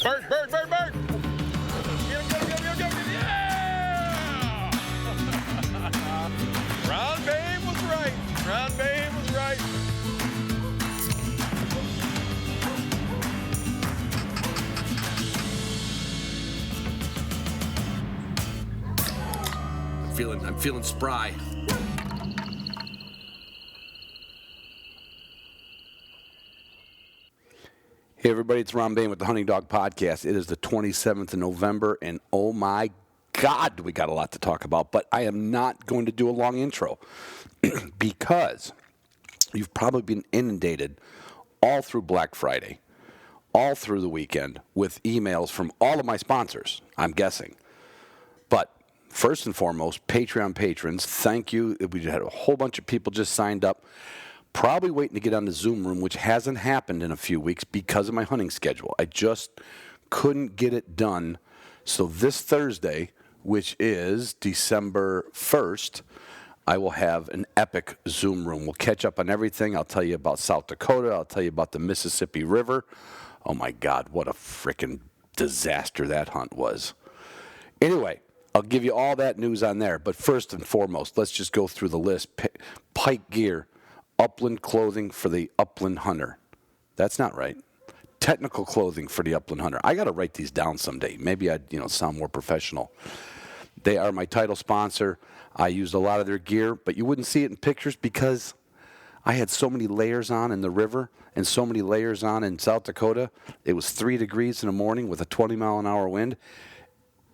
Bird, bird, bird, bird. Get him, get him, get him, get him, get him. Yeah! Ron Bain was right. Ron Bain was right. I'm feeling spry. Hey everybody, it's Ron Bain with the Hunting Dog Podcast. It is the 27th of November, and oh my God, we got a lot to talk about. But I am not going to do a long intro because you've probably been inundated all through Black Friday, all through the weekend with emails from all of my sponsors, I'm guessing. But first and foremost, Patreon patrons, thank you. We had a whole bunch of people just signed up. Probably waiting to get on the Zoom room, which hasn't happened in a few weeks because of my hunting schedule. I just couldn't get it done. So this Thursday, which is December 1st, I will have an epic Zoom room. We'll catch up on everything. I'll tell you about South Dakota. I'll tell you about the Mississippi River. Oh, my God, what a freaking disaster that hunt was. Anyway, I'll give you all that news on there. But first and foremost, let's just go through the list. Pike Gear. Upland clothing for the upland hunter. That's not right. Technical clothing for the upland hunter. I got to write these down someday. Maybe I'd sound more professional. They are my title sponsor. I used a lot of their gear, but you wouldn't see it in pictures because I had so many layers on in the river and so many layers on in South Dakota. It was 3 degrees in the morning with a 20-mile-an-hour wind.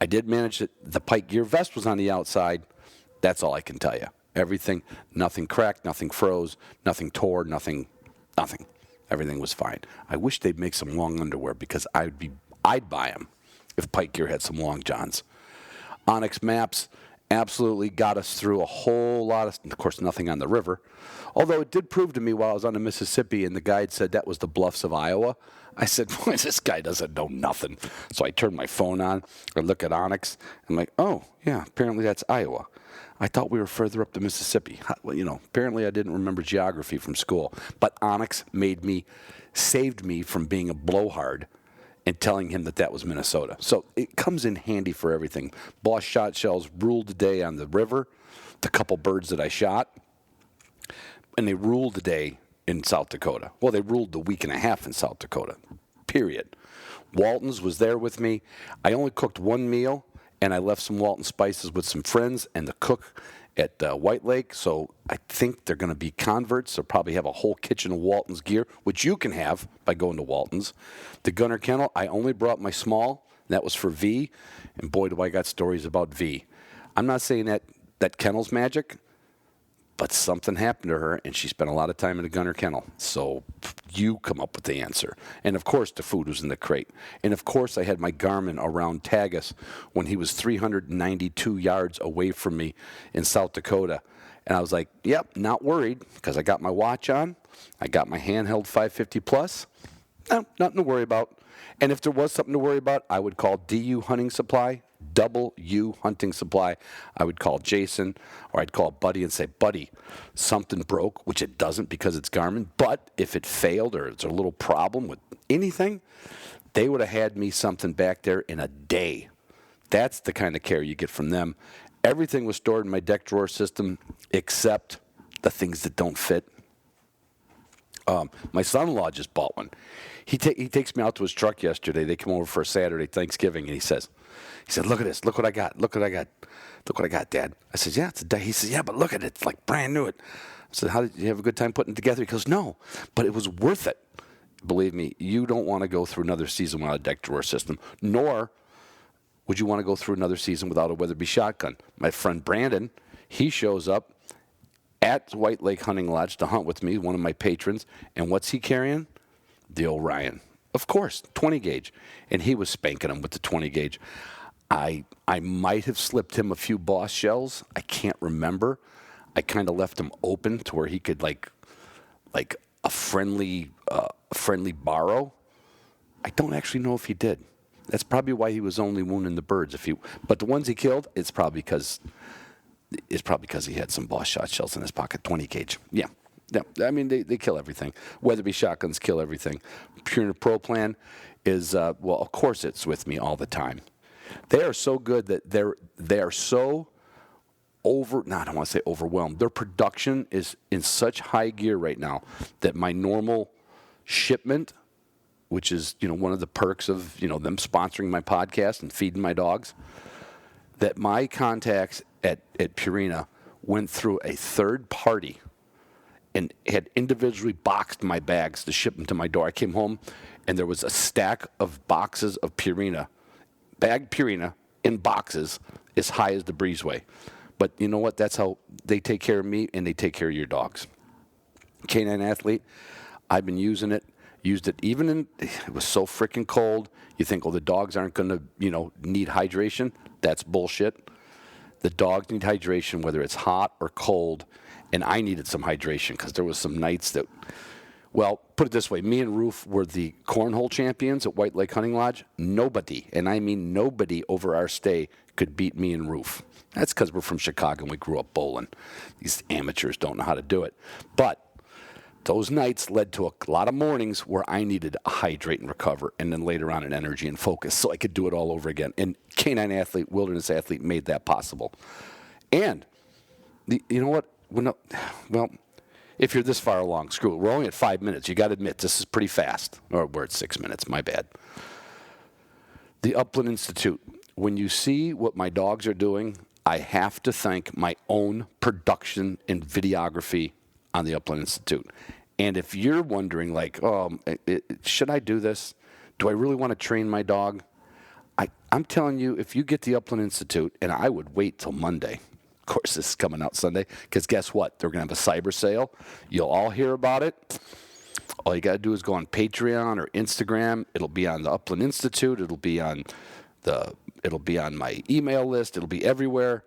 I did manage it. The Pike Gear vest was on the outside. That's all I can tell you. Everything, nothing cracked, nothing froze, nothing tore, nothing. Everything was fine. I wish they'd make some long underwear because I'd buy them if Pike Gear had some long johns. Onyx Maps absolutely got us through a whole lot of course, nothing on the river. Although it did prove to me while I was on the Mississippi and the guide said that was the bluffs of Iowa. I said, boy, this guy doesn't know nothing. So I turned my phone on or look at Onyx. I'm like, oh, yeah, apparently that's Iowa. I thought we were further up the Mississippi. Well, apparently I didn't remember geography from school. But Onyx saved me from being a blowhard and telling him that was Minnesota. So it comes in handy for everything. Boss Shot Shells ruled the day on the river, the couple birds that I shot, and they ruled the day in South Dakota. Well, they ruled the week and a half in South Dakota, period. Walton's was there with me. I only cooked one meal. And I left some Walton spices with some friends and the cook at White Lake. So I think they're going to be converts. They'll probably have a whole kitchen of Walton's gear, which you can have by going to Walton's. The Gunner Kennel, I only brought my small. That was for V. And boy, do I got stories about V. I'm not saying that kennel's magic, but something happened to her, and she spent a lot of time in the Gunner Kennel. So you come up with the answer. And, of course, the food was in the crate. And, of course, I had my Garmin around Tagus when he was 392 yards away from me in South Dakota. And I was like, yep, not worried, because I got my watch on. I got my handheld 550 Plus. No, nothing to worry about. And if there was something to worry about, I would call DU Hunting Supply, W Hunting Supply. I would call Jason, or I'd call Buddy and say, Buddy, something broke, which it doesn't because it's Garmin. But if it failed or it's a little problem with anything, they would have had me something back there in a day. That's the kind of care you get from them. Everything was stored in my deck drawer system except the things that don't fit. My son-in-law just bought one. He takes me out to his truck yesterday. They come over for a Saturday Thanksgiving, and he said, look at this. Look what I got. Look what I got. Look what I got, Dad. I said, yeah, it's a day. He says, yeah, but look at it. It's like brand new. I said, how did you have a good time putting it together? He goes, no, but it was worth it. Believe me, you don't want to go through another season without a deck drawer system, nor would you want to go through another season without a Weatherby shotgun. My friend Brandon, he shows up at White Lake Hunting Lodge to hunt with me, one of my patrons, and what's he carrying? The Orion. Of course, 20 gauge. And he was spanking him with the 20 gauge. I might have slipped him a few Boss shells. I can't remember. I kind of left him open to where he could like a friendly borrow. I don't actually know if he did. That's probably why he was only wounding the birds. But the ones he killed, it's probably because he had some Boss shot shells in his pocket, 20 gauge. Yeah. I mean, they kill everything. Weatherby shotguns kill everything. Purina Pro Plan is, well, of course it's with me all the time. They are so good that they are so no, I don't want to say overwhelmed. Their production is in such high gear right now that my normal shipment, which is, one of the perks of, them sponsoring my podcast and feeding my dogs, that my contacts at Purina went through a third party and had individually boxed my bags to ship them to my door. I came home and there was a stack of boxes of Purina, bagged Purina in boxes as high as the breezeway. But you know what? That's how they take care of me and they take care of your dogs. Canine Athlete, I've been using it. Used it even in, it was so freaking cold. You think, the dogs aren't going to, need hydration. That's bullshit. The dogs need hydration, whether it's hot or cold. And I needed some hydration because there was some nights that, well, put it this way. Me and Roof were the cornhole champions at White Lake Hunting Lodge. Nobody, and I mean nobody over our stay could beat me and Roof. That's because we're from Chicago and we grew up bowling. These amateurs don't know how to do it. But those nights led to a lot of mornings where I needed to hydrate and recover, and then later on in energy and focus so I could do it all over again. And Canine Athlete, Wilderness Athlete made that possible. And you know what? Well, if you're this far along, screw it. We're only at 5 minutes. You got to admit, this is pretty fast. Or we're at 6 minutes. My bad. The Upland Institute. When you see what my dogs are doing, I have to thank my own production and videography on the Upland Institute. And if you're wondering, should I do this? Do I really want to train my dog? I'm telling you, if you get the Upland Institute, and I would wait till Monday. Of course, this is coming out Sunday, because guess what? They're going to have a cyber sale. You'll all hear about it. All you got to do is go on Patreon or Instagram. It'll be on the Upland Institute. It'll be on my email list. It'll be everywhere.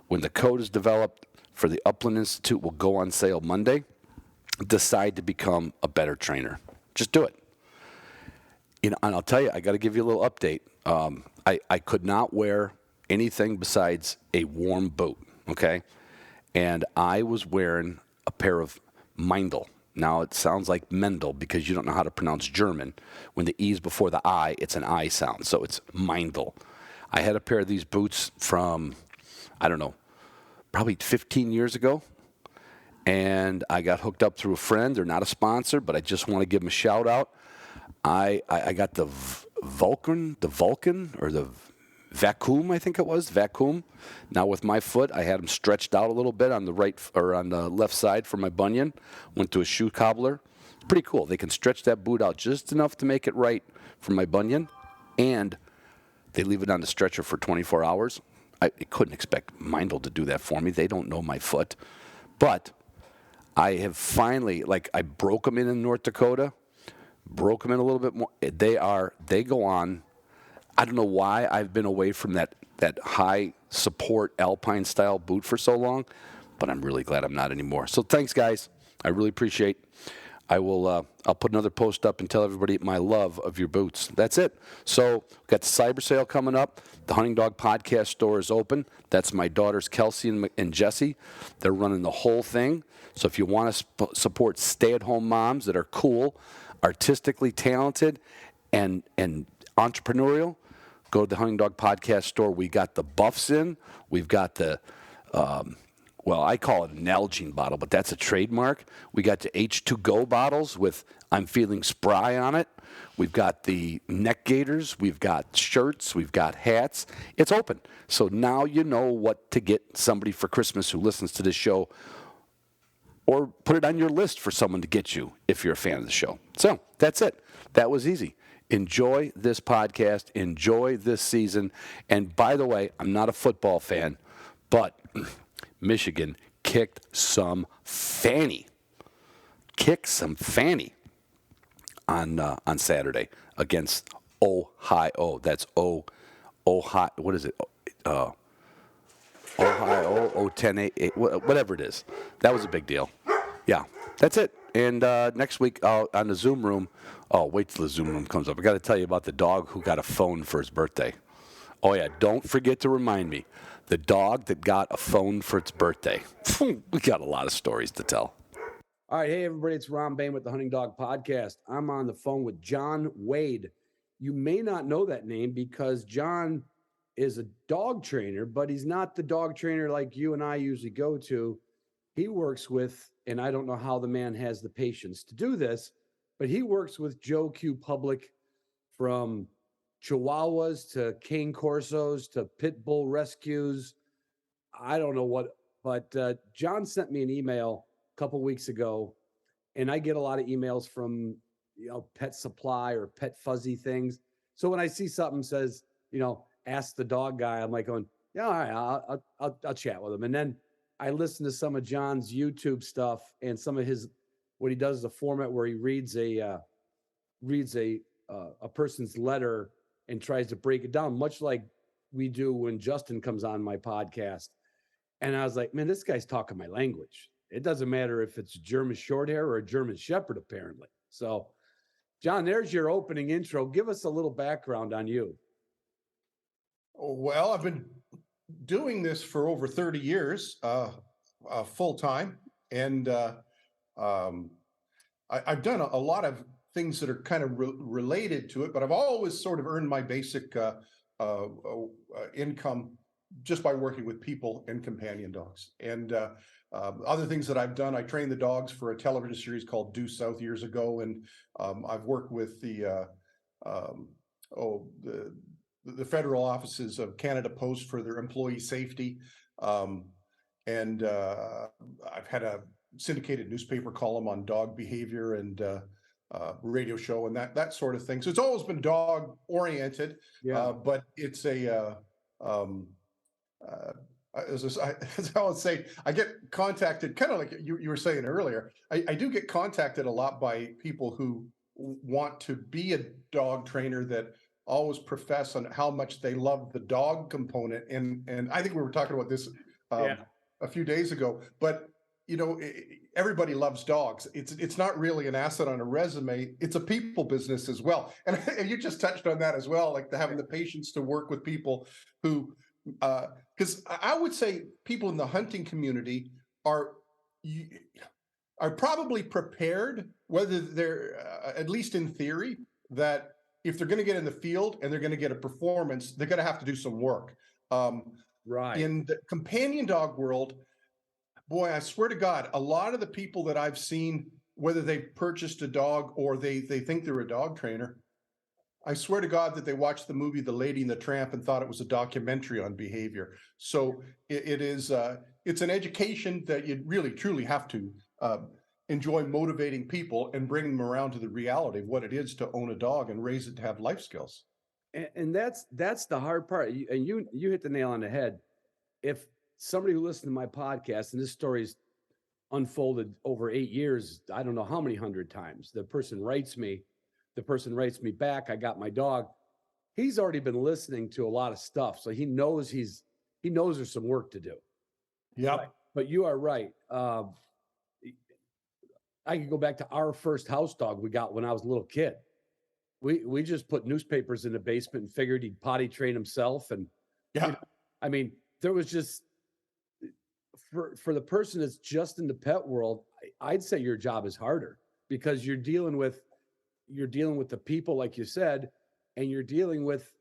When the code is developed for the Upland Institute, will go on sale Monday. Decide to become a better trainer. Just do it. And I'll tell you, I got to give you a little update. I could not wear anything besides a warm boot. Okay, and I was wearing a pair of Meindl. Now, it sounds like Mendel because you don't know how to pronounce German. When the E's before the I, it's an I sound, so it's Meindl. I had a pair of these boots from, I don't know, probably 15 years ago, and I got hooked up through a friend. They're not a sponsor, but I just want to give them a shout-out. I got the Vulcan, or the Vacuum, I think it was, Vacuum. Now with my foot, I had them stretched out a little bit on the right or on the left side for my bunion. Went to a shoe cobbler. Pretty cool. They can stretch that boot out just enough to make it right for my bunion, and they leave it on the stretcher for 24 hours. I couldn't expect Meindl to do that for me. They don't know my foot. But I have finally, I broke them in North Dakota, broke them in a little bit more. They go on. I don't know why I've been away from that high support Alpine style boot for so long, but I'm really glad I'm not anymore. So thanks, guys. I really appreciate. I'll put another post up and tell everybody my love of your boots. That's it. So we've got the cyber sale coming up. The Hunting Dog Podcast store is open. That's my daughters Kelsey and Jesse. They're running the whole thing. So if you want to support stay-at-home moms that are cool, artistically talented, and entrepreneurial, go to the Hunting Dog Podcast store. We got the Buffs in. We've got the, I call it an Nalgene bottle, but that's a trademark. We got the H2Go bottles with I'm Feeling Spry on it. We've got the neck gaiters. We've got shirts. We've got hats. It's open. So now you know what to get somebody for Christmas who listens to this show, or put it on your list for someone to get you if you're a fan of the show. So that's it. That was easy. Enjoy this podcast. Enjoy this season. And by the way, I'm not a football fan, but Michigan kicked some fanny. On Saturday against Ohio. That's Ohio. What is it? Ohio, 0-10-8, whatever it is. That was a big deal. Yeah, that's it. And next week on the Zoom room, wait till the Zoom room comes up. I got to tell you about the dog who got a phone for his birthday. Oh, yeah, don't forget to remind me. The dog that got a phone for its birthday. We got a lot of stories to tell. All right, hey everybody, it's Ron Bain with the Hunting Dog Podcast. I'm on the phone with John Wade. You may not know that name because John is a dog trainer, but he's not the dog trainer like you and I usually go to. He works with, and I don't know how the man has the patience to do this, but he works with Joe Q Public, from Chihuahuas to Cane Corsos to Pit Bull rescues. I don't know what, but John sent me an email a couple weeks ago, and I get a lot of emails from, Pet Supply or Pet Fuzzy things. So when I see something says, ask the dog guy, I'm like going, yeah, all right, I'll chat with him. And then I listen to some of John's YouTube stuff and some of his, what he does is a format where he reads a person's letter and tries to break it down, much like we do when Justin comes on my podcast. And I was like, man, this guy's talking my language. It doesn't matter if it's a German Shorthair or a German Shepherd, apparently. So, John, there's your opening intro. Give us a little background on you. Well, I've been doing this for over 30 years, full time, and I've done a lot of things that are kind of related to it, but I've always sort of earned my basic income just by working with people and companion dogs. And other things that I've done, I trained the dogs for a television series called Due South years ago, and I've worked with the federal offices of Canada Post for their employee safety, and I've had a syndicated newspaper column on dog behavior and radio show and that sort of thing. So it's always been dog oriented, but it's as I would say, I get contacted kind of like you were saying earlier. I do get contacted a lot by people who want to be a dog trainer that always profess on how much they love the dog component. And I think we were talking about this a few days ago, but everybody loves dogs. It's not really an asset on a resume. It's a people business as well. And you just touched on that as well, like having the patience to work with people who, because I would say people in the hunting community are probably prepared, whether they're at least in theory, that if they're going to get in the field and they're going to get a performance, they're going to have to do some work. Right. In the companion dog world, boy, I swear to God, a lot of the people that I've seen, whether they've purchased a dog or they think they're a dog trainer, I swear to God that they watched the movie The Lady and the Tramp and thought it was a documentary on behavior. So it's an education that you really, truly have to enjoy motivating people and bringing them around to the reality of what it is to own a dog and raise it to have life skills. And that's the hard part. And you hit the nail on the head. If somebody who listened to my podcast, and this story's unfolded over 8 years, I don't know how many 100 times, the person writes me back, I got my dog. He's already been listening to a lot of stuff, so he knows there's some work to do. Yeah. But you are right. I could go back to our first house dog we got when I was a little kid. We just put newspapers in the basement and figured he'd potty train himself. And there was just, for the person that's just in the pet world, I'd say your job is harder because you're dealing with the people, like you said, and you're dealing with,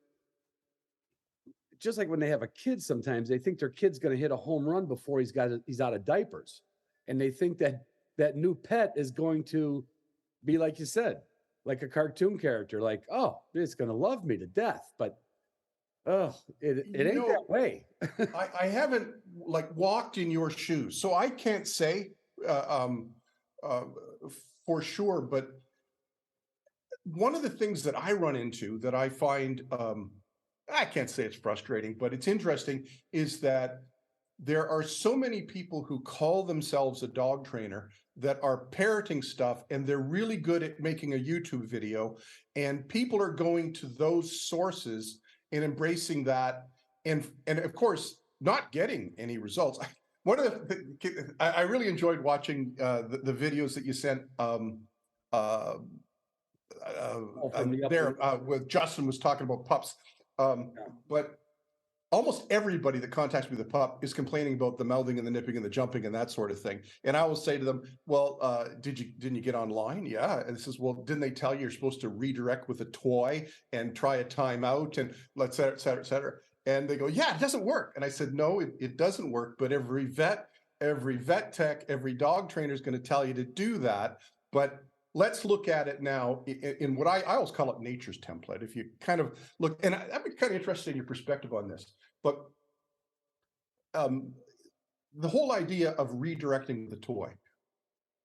just like when they have a kid, sometimes they think their kid's going to hit a home run before he's out of diapers. And they think that new pet is going to be, like you said, like a cartoon character, like, oh, it's going to love me to death. But it ain't that way. I haven't walked in your shoes, so I can't say for sure. But one of the things that I run into that I find, I can't say it's frustrating, but it's interesting, is that there are so many people who call themselves a dog trainer that are parroting stuff, and they're really good at making a YouTube video, and people are going to those sources and embracing that, and of course not getting any results. One of I really enjoyed watching the videos that you sent with Justin was talking about pups, but almost everybody that contacts me with a pup is complaining about the mouthing and the nipping and the jumping and that sort of thing. And I will say to them, well, didn't you get online? Yeah. And it says, well, didn't they tell you you're supposed to redirect with a toy and try a timeout and et cetera, et cetera, et cetera. And they go, yeah, it doesn't work. And I said, no, it doesn't work. But every vet tech, every dog trainer is going to tell you to do that. But let's look at it now in what I always call it nature's template. If you kind of look, and I'd be kind of interested in your perspective on this, but the whole idea of redirecting the toy.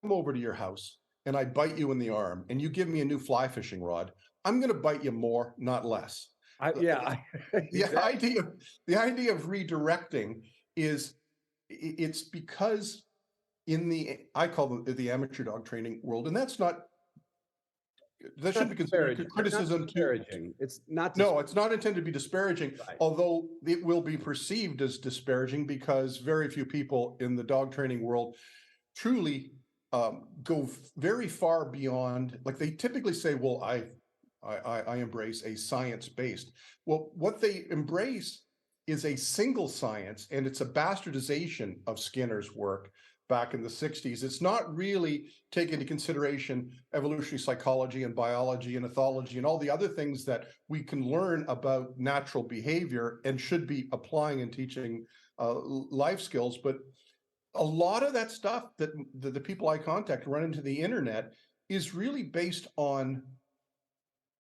Come over to your house and I bite you in the arm and you give me a new fly fishing rod. I'm going to bite you more, not less. The idea of redirecting is it's because I call the amateur dog training world, and that should be considered criticism. It's not. No, it's not intended to be disparaging, right. Although it will be perceived as disparaging because very few people in the dog training world truly go very far beyond. Like they typically say, "Well, I embrace a science-based." Well, what they embrace is a single science, and it's a bastardization of Skinner's work back in the 60s. It's not really taking into consideration evolutionary psychology and biology and ethology and all the other things that we can learn about natural behavior and should be applying and teaching life skills. But a lot of that stuff that the people I contact run into the internet is really based on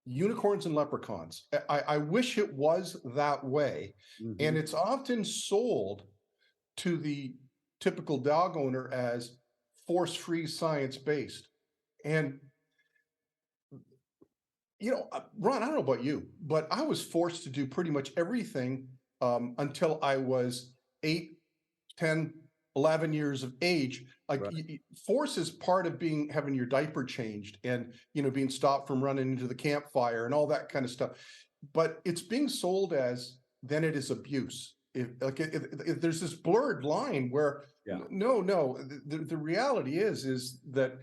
unicorns and leprechauns. I wish it was that way. Mm-hmm. And it's often sold to the typical dog owner as force-free, science-based. And, you know, Ron, I don't know about you, but I was forced to do pretty much everything until I was 8, 10, 11 years of age. Like right. Force is part of having your diaper changed and, you know, being stopped from running into the campfire and all that kind of stuff. But it's being sold as then it is abuse. If there's this blurred line where no, the reality is that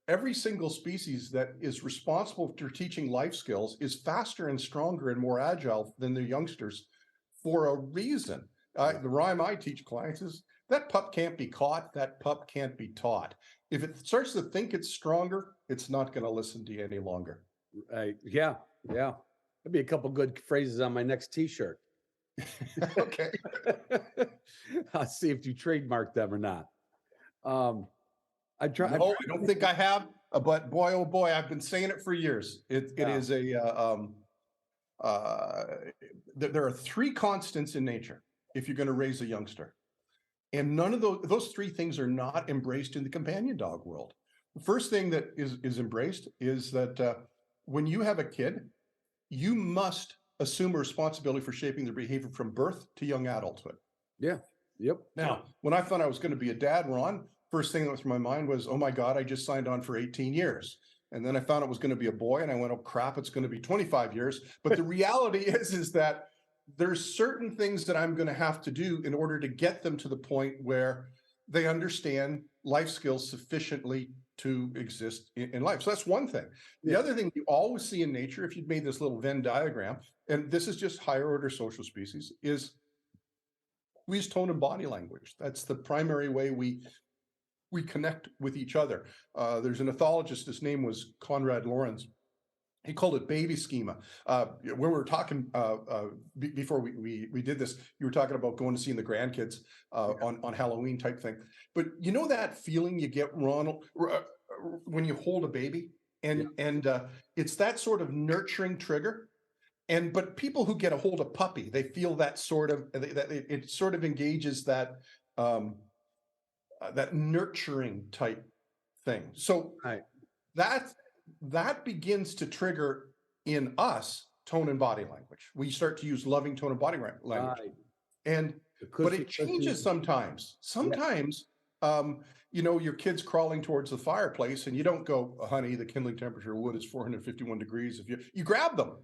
every single species that is responsible for teaching life skills is faster and stronger and more agile than their youngsters for a reason. The rhyme I teach clients is that pup can't be caught, that pup can't be taught. If it starts to think it's stronger, it's not going to listen to you any longer. Yeah. There'll be a couple good phrases on my next t-shirt. Okay. I'll see if you trademark them or not. I don't think I have, but boy, oh boy, I've been saying it for years. It is there are 3 constants in nature if you're going to raise a youngster. And none of those 3 things are not embraced in the companion dog world. The first thing that is embraced is that when you have a kid, you must assume a responsibility for shaping their behavior from birth to young adulthood. Yeah. Yep. Now, when I thought I was going to be a dad, Ron, first thing that went through my mind was, oh my God, I just signed on for 18 years. And then I found it was going to be a boy and I went, oh crap, it's going to be 25 years. But the reality is that there's certain things that I'm going to have to do in order to get them to the point where they understand life skills sufficiently to exist in life. So that's one thing. The other thing you always see in nature, if you've made this little Venn diagram, and this is just higher order social species, is we use tone and body language. That's the primary way we connect with each other. There's an ethologist, his name was Conrad Lorenz. He called it baby schema. When we were talking before we did this, you were talking about going to see the grandkids on Halloween type thing. But you know that feeling you get, Ronald, when you hold a baby, and it's that sort of nurturing trigger. But people who get a hold of puppy, they feel that sort of it sort of engages that that nurturing type thing. So that begins to trigger in us tone and body language. We start to use loving tone and body language, but it changes sometimes. Sometimes, you know, your kid's crawling towards the fireplace, and you don't go, "Honey, the kindling temperature of wood is 451 degrees." If you grab them,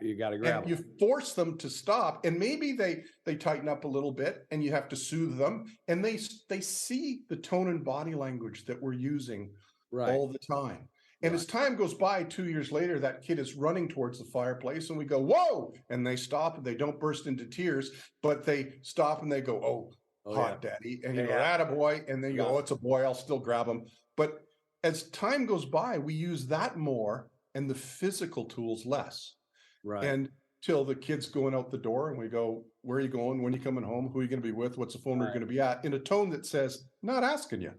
you got to grab them. You force them to stop, and maybe they tighten up a little bit, and you have to soothe them, and they see the tone and body language that we're using all the time. And as time goes by, 2 years later, that kid is running towards the fireplace and we go, whoa, and they stop and they don't burst into tears, but they stop and they go, oh, hot daddy. And you go, attaboy. And then you go, oh, it's a boy, I'll still grab him. But as time goes by, we use that more and the physical tools less. Right. And till the kid's going out the door and we go, where are you going? When are you coming home? Who are you going to be with? What's the phone number going to be at? In a tone that says, not asking you,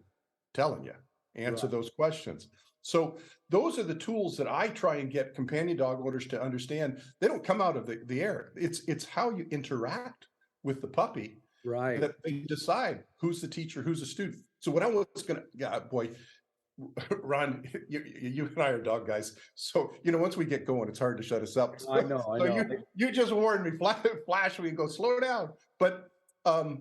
telling you, answer those questions. So those are the tools that I try and get companion dog owners to understand. They don't come out of the air. It's how you interact with the puppy that they decide who's the teacher, who's the student. So what I was going to, Ron, you and I are dog guys. So, once we get going, it's hard to shut us up. I know. You just warned me, flash, we go, slow down. But that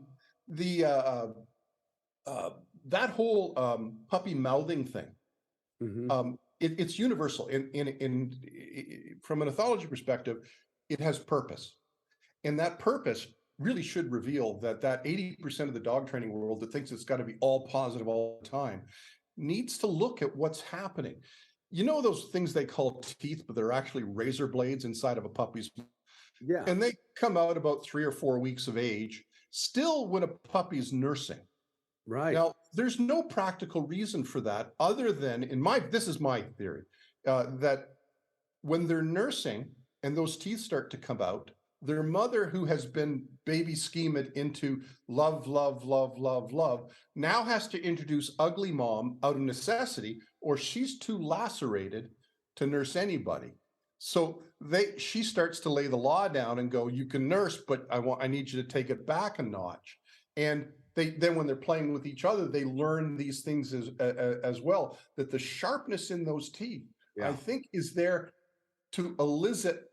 whole puppy mouthing thing, it's universal. From an ethology perspective, it has purpose. And that purpose really should reveal that 80% of the dog training world that thinks it's got to be all positive all the time needs to look at what's happening. Those things they call teeth, but they're actually razor blades inside of a puppy's mouth. Yeah. And they come out about 3 or 4 weeks of age, still when a puppy's nursing. Right. Now, there's no practical reason for that other than, this is my theory, that when they're nursing and those teeth start to come out, their mother, who has been baby schemed into love, love, love, love, love, now has to introduce ugly mom out of necessity, or she's too lacerated to nurse anybody. So she starts to lay the law down and go, you can nurse, but I need you to take it back a notch. And then when they're playing with each other, they learn these things as well, that the sharpness in those teeth, I think, is there to elicit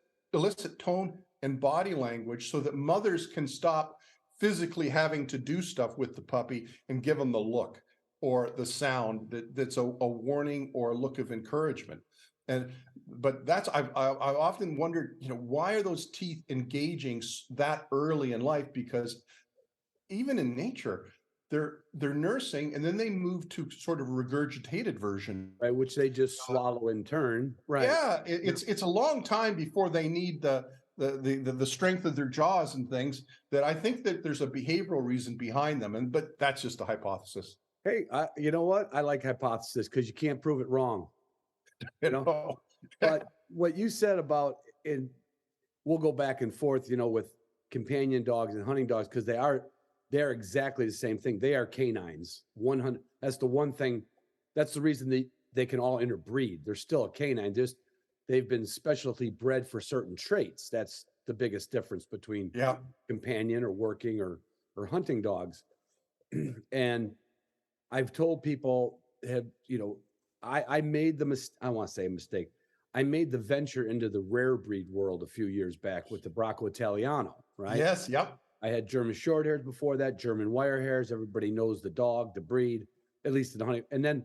tone and body language so that mothers can stop physically having to do stuff with the puppy and give them the look or the sound that's a warning or a look of encouragement. But I've often wondered, why are those teeth engaging that early in life? Because even in nature, they're nursing and then they move to sort of regurgitated version, right, which they just swallow in turn. Right. Yeah, it's a long time before they need the strength of their jaws and things. That I think that there's a behavioral reason behind them, but that's just a hypothesis. Hey, you know what? I like hypothesis because you can't prove it wrong. But what you said about, and we'll go back and forth, with companion dogs and hunting dogs, because they're exactly the same thing. They are canines. 100. That's the one thing. That's the reason they can all interbreed. They're still a canine. They've been specialty bred for certain traits. That's the biggest difference between companion or working or hunting dogs. And I've told people I made I want to say a mistake. I made the venture into the rare breed world a few years back with the Bracco Italiano, right? Yes. Yep. I had German short hairs before that, German wire hairs. Everybody knows the dog, the breed, at least in the hunting. And then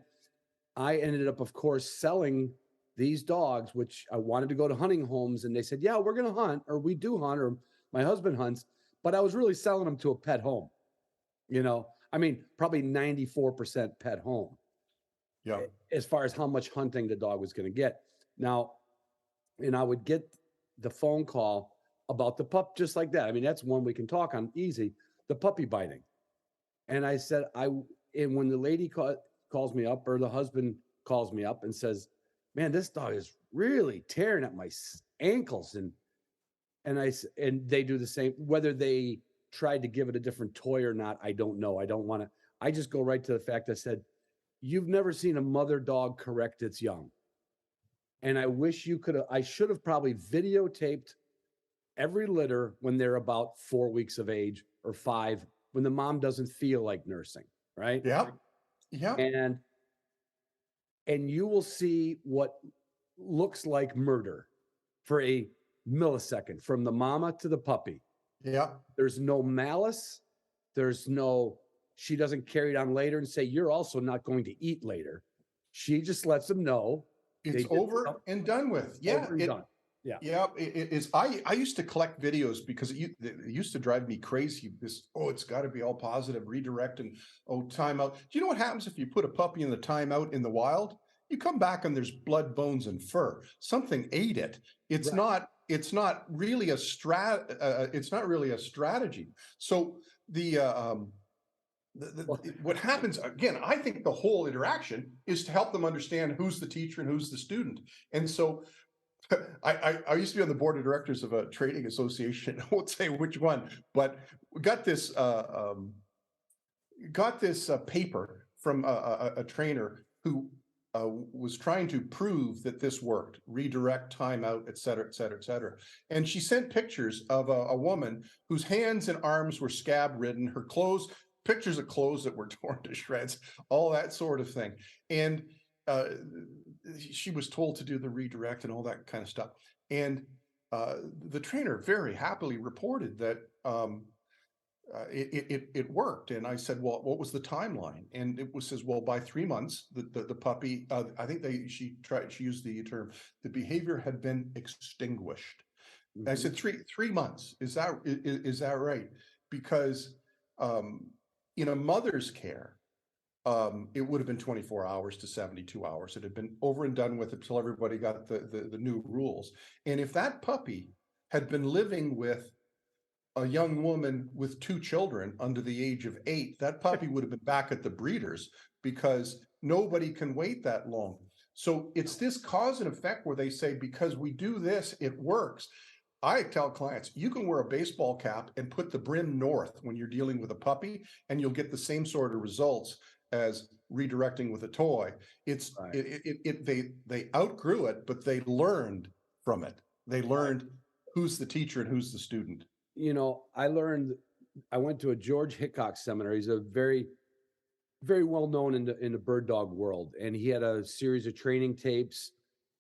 I ended up, of course, selling these dogs, which I wanted to go to hunting homes. And they said, yeah, we're going to hunt, or we do hunt, or my husband hunts. But I was really selling them to a pet home. Probably 94% pet home. Yeah. As far as how much hunting the dog was going to get. Now, and I would get the phone call about the pup just like that. That's one we can talk on easy, the puppy biting. And I said, and when the lady calls me up, or the husband calls me up and says, man, this dog is really tearing at my ankles. And they do the same, whether they tried to give it a different toy or not, I don't know. I just go right to the fact. I said, you've never seen a mother dog correct its young. And I should have probably videotaped every litter when they're about 4 weeks of age or 5, when the mom doesn't feel like nursing, right? Yeah. Yeah. And you will see what looks like murder for a millisecond from the mama to the puppy. Yeah. There's no malice. She doesn't carry it on later and say, you're also not going to eat later. She just lets them know. It's over and done with. Yeah. Done. Yeah. Yeah. It is. I used to collect videos because it used to drive me crazy. It's got to be all positive, redirect, and timeout. Do you know what happens if you put a puppy in the timeout in the wild? You come back and there's blood, bones, and fur. Something ate it. It's Right. not really a it's not really a strategy. So what happens again, I think the whole interaction is to help them understand who's the teacher and who's the student. And so I used to be on the board of directors of a training association. I won't say which one, but we got this paper from a trainer who was trying to prove that this worked, redirect, timeout, et cetera, et cetera, et cetera. And she sent pictures of a woman whose hands and arms were scab ridden, her clothes, pictures of clothes that were torn to shreds, all that sort of thing. And she was told to do the redirect and all that kind of stuff. And the trainer very happily reported that it worked. And I said, well, what was the timeline? And it was says, well, by 3 months, the puppy, I think she used the term, the behavior had been extinguished. I said, three months. Is that right? Because in a mother's care, it would have been 24 hours to 72 hours. It had been over and done with until everybody got the new rules. And if that puppy had been living with a young woman with 2 children under the age of 8, that puppy would have been back at the breeders, because nobody can wait that long. So it's this cause and effect where they say, because we do this, it works. I tell clients, you can wear a baseball cap and put the brim north when you're dealing with a puppy, and you'll get the same sort of results as redirecting with a toy. It's right. They outgrew it, but they learned from it. They learned who's the teacher and who's the student. You know, I went to a George Hickok seminar. He's a very, very well known in the bird dog world, and he had a series of training tapes.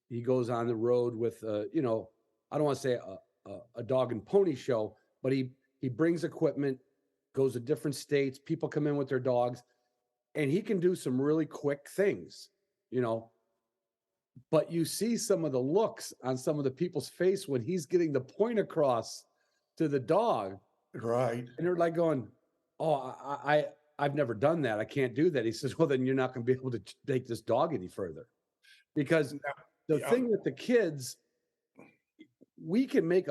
He goes on the road with, you know, I don't want to say a dog and pony show, but he brings equipment, goes to different states. People come in with their dogs, and he can do some really quick things, you know. But you see some of the looks on some of the people's face when he's getting the point across to the dog, right? And they're like going, "Oh, I've never done that. I can't do that." He says, "Well, then you're not going to be able to take this dog any further," because the thing with the kids, we can make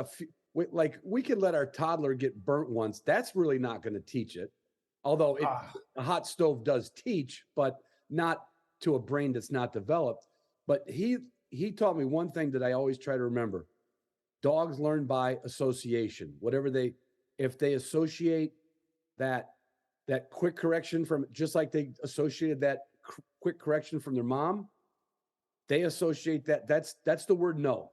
we can let our toddler get burnt once. That's really not going to teach it. Although a hot stove does teach, but not to a brain that's not developed. But he taught me one thing that I always try to remember. Dogs learn by association. If they associate that quick correction from, just like they associated that quick correction from their mom, they associate that. That's the word no,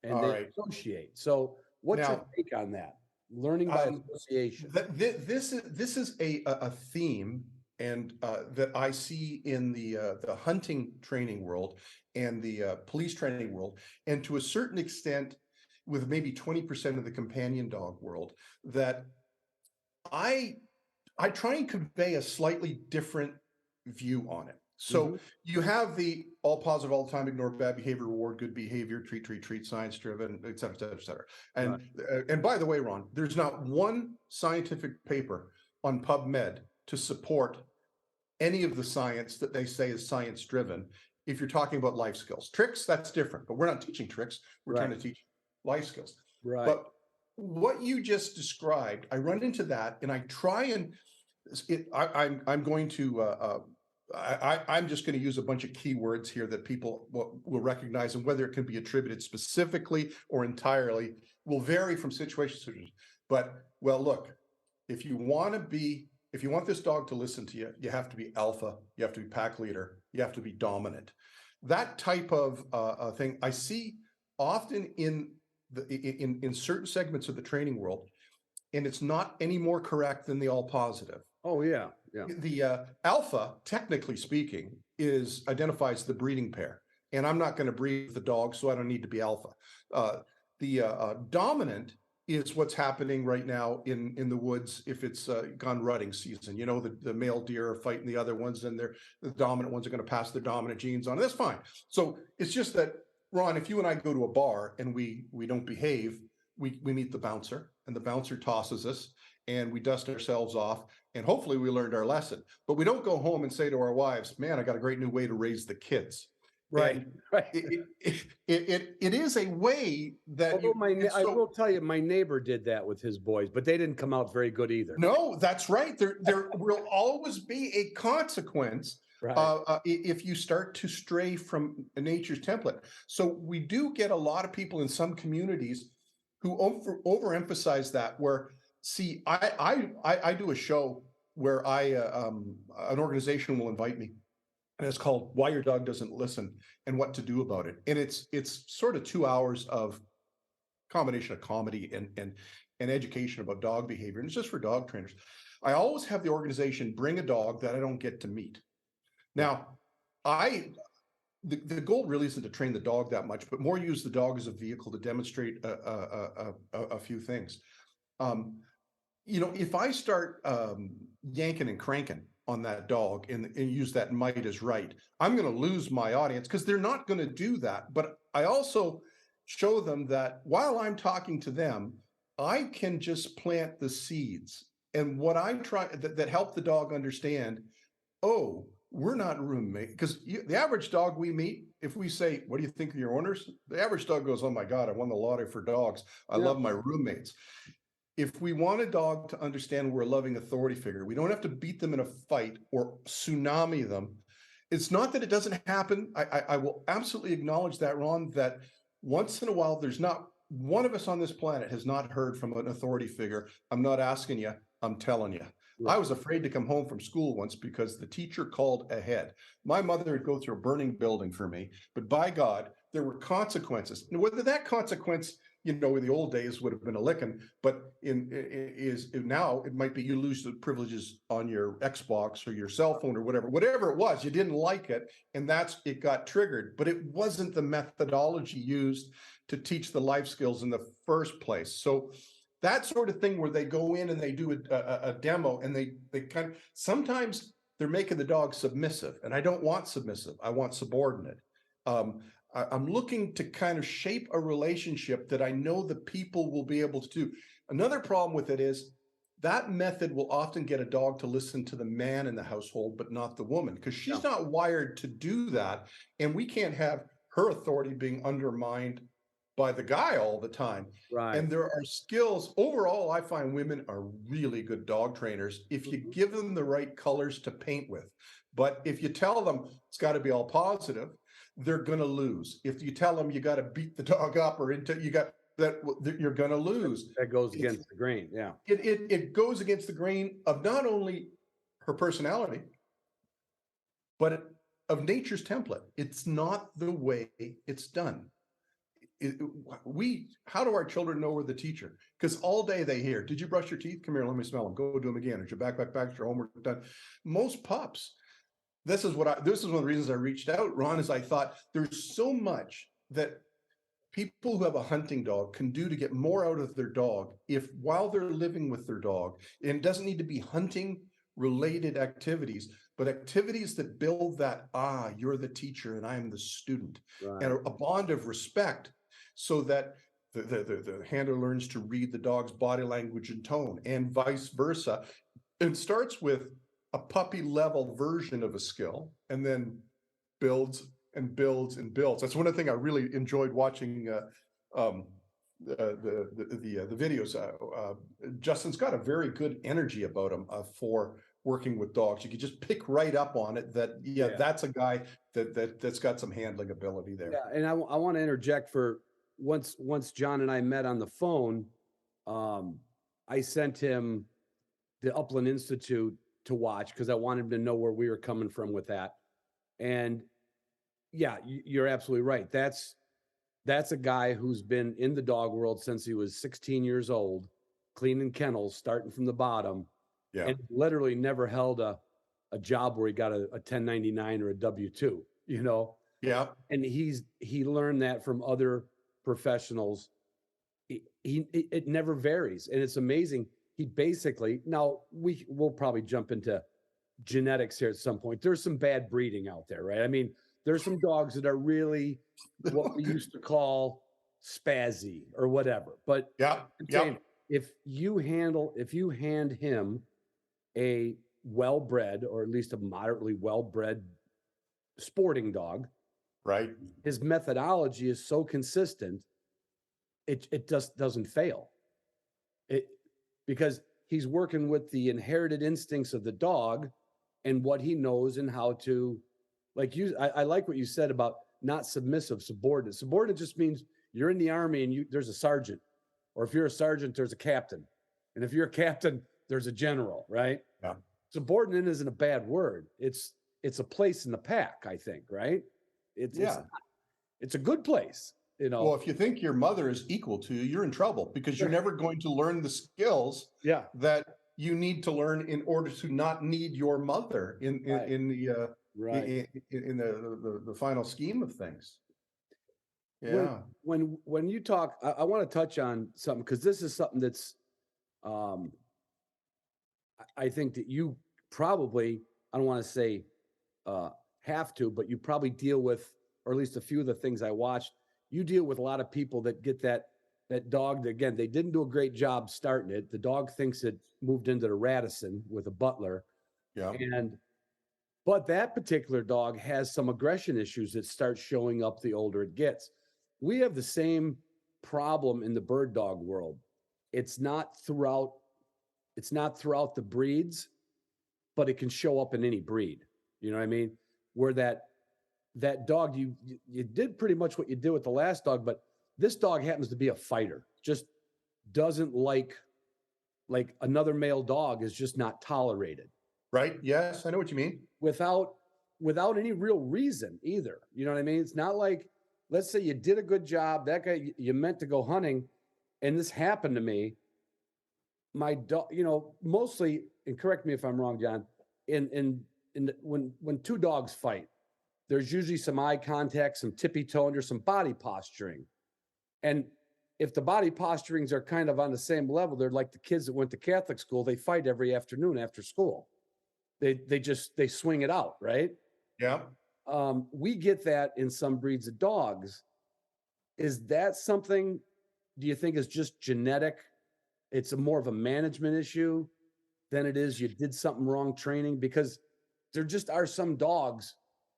and they associate. So what's your take on that? Learning by association. This is a theme, and that I see in the hunting training world and the police training world, and to a certain extent, with maybe 20% of the companion dog world, that I try and convey a slightly different view on it. So you have the all positive all the time, ignore bad behavior, reward good behavior, treat, science driven, et cetera, et cetera, et cetera. And and by the way, Ron, there's not one scientific paper on PubMed to support any of the science that they say is science driven. If you're talking about life skills, tricks, that's different, but we're not teaching tricks. We're trying to teach life skills. Right. But what you just described, I run into that, and I try and I'm going to I'm just going to use a bunch of keywords here that people will recognize, and whether it can be attributed specifically or entirely will vary from situation to situation. But well, look, if you want this dog to listen to you, you have to be alpha, you have to be pack leader, you have to be dominant. That type of thing I see often in certain segments of the training world, and it's not any more correct than the all positive. Oh yeah. The alpha, technically speaking, identifies the breeding pair, and I'm not going to breed the dog, so I don't need to be alpha. The dominant is what's happening right now in the woods. If it's gone rutting season, you know, the male deer are fighting the other ones, and the dominant ones are going to pass their dominant genes on. That's fine. So it's just that, Ron, if you and I go to a bar and we don't behave, we meet the bouncer, and the bouncer tosses us, and we dust ourselves off, and hopefully we learned our lesson. But we don't go home and say to our wives, man, I got a great new way to raise the kids. Right. And Right. it is a way that Although and I so- will tell you, my neighbor did that with his boys, but they didn't come out very good either. no, that's right. There will always be a consequence Right. if you start to stray from nature's template. So we do get a lot of people in some communities who overemphasize that. Where see, I do a show where an organization will invite me, and it's called "Why Your Dog Doesn't Listen and What to Do About It," and it's sort of 2 hours of combination of comedy and education about dog behavior, and it's just for dog trainers. I always have the organization bring a dog that I don't get to meet. Now, the goal really isn't to train the dog that much, but more use the dog as a vehicle to demonstrate a few things. If I start yanking and cranking on that dog and use that might is right, I'm going to lose my audience because they're not going to do that. But I also show them that while I'm talking to them, I can just plant the seeds. And what I try that help the dog understand, oh, we're not roommate, because the average dog we meet, if we say, what do you think of your owners? The average dog goes, oh my God, I won the lottery for dogs. I love my roommates. If we want a dog to understand we're a loving authority figure, we don't have to beat them in a fight or tsunami them. It's not that it doesn't happen. I will absolutely acknowledge that, Ron, that once in a while, there's not one of us on this planet has not heard from an authority figure. I'm not asking you, I'm telling you. I was afraid to come home from school once because the teacher called ahead. My mother would go through a burning building for me, but by God, there were consequences. And whether that consequence, in the old days would have been a licking, but now it might be you lose the privileges on your Xbox or your cell phone or whatever it was. You didn't like it, and it got triggered. But it wasn't the methodology used to teach the life skills in the first place. So that sort of thing where they go in and they do a demo, and they kind of sometimes they're making the dog submissive, and I don't want submissive. I want subordinate. I'm looking to kind of shape a relationship that I know the people will be able to do. Another problem with it is that method will often get a dog to listen to the man in the household, but not the woman, because she's not wired to do that. And we can't have her authority being undermined by the guy all the time. Right. And there are skills. Overall, I find women are really good dog trainers if you give them the right colors to paint with. But if you tell them it's got to be all positive, they're going to lose. If you tell them you got to beat the dog up or you're going to lose. That goes against the grain. Yeah. It goes against the grain of not only her personality, but of nature's template. It's not the way it's done. How do our children know we're the teacher? Because all day they hear, did you brush your teeth? Come here, let me smell them. Go do them again. Is your backpack, is your homework done? Most pups, this is one of the reasons I reached out, Ron, is I thought there's so much that people who have a hunting dog can do to get more out of their dog while they're living with their dog. And it doesn't need to be hunting related activities, but activities that build that, you're the teacher and I'm the student, right. And a bond of respect, so that the handler learns to read the dog's body language and tone, and vice versa. It starts with a puppy level version of a skill and then builds and builds and builds. That's one of the things I really enjoyed watching the videos. Justin's got a very good energy about him for working with dogs. You can just pick right up on it that that's a guy that's got some handling ability there. Yeah, and I want to interject for once John and I met on the phone, I sent him the Upland Institute to watch because I wanted him to know where we were coming from with that. And yeah, you're absolutely right. That's a guy who's been in the dog world since he was 16 years old, cleaning kennels, starting from the bottom, and literally never held a job where he got a 1099 or a W-2, Yeah. And he learned that from other professionals. It never varies, and it's amazing. He basically, now we'll probably jump into genetics here at some point. There's some bad breeding out there, right? I mean, there's some dogs that are really what we used to call spazzy or whatever. But if you hand him a well-bred, or at least a moderately well-bred sporting dog, Right. His methodology is so consistent, it just doesn't fail. It because he's working with the inherited instincts of the dog and what he knows and how to, like you. I like what you said about not submissive, subordinate. Subordinate just means you're in the army and there's a sergeant, or if you're a sergeant, there's a captain, and if you're a captain, there's a general, right? Yeah. Subordinate isn't a bad word. It's a place in the pack, I think, right? It's a good place, you know. Well, if you think your mother is equal to you, you're in trouble because you're never going to learn the skills Yeah. that you need to learn in order to not need your mother in Right. in the final scheme of things. Yeah. When you talk, I want to touch on something because this is something that's, I think that you probably, I don't want to say have to, but you probably deal with, or at least a few of the things I watched, you deal with a lot of people that get that dog that, again, they didn't do a great job starting it. The dog thinks it moved into the Radisson with a butler. Yeah. But that particular dog has some aggression issues that start showing up the older it gets. We have the same problem in the bird dog world. It's not throughout the breeds, but it can show up in any breed. You know what I mean? Where that dog, you did pretty much what you did with the last dog, but this dog happens to be a fighter. Just doesn't like another male dog is just not tolerated. Right. Yes, I know what you mean. Without any real reason either. You know what I mean? It's not like, let's say you did a good job. That guy, you meant to go hunting, and this happened to me. My dog, mostly, and correct me if I'm wrong, John, when two dogs fight, there's usually some eye contact, some tippy toe, and there's some body posturing. And if the body posturings are kind of on the same level, they're like the kids that went to Catholic school. They fight every afternoon after school. They swing it out, right? Yeah. We get that in some breeds of dogs. Is that something, do you think, is just genetic? It's more of a management issue than it is you did something wrong training? Because there just are some dogs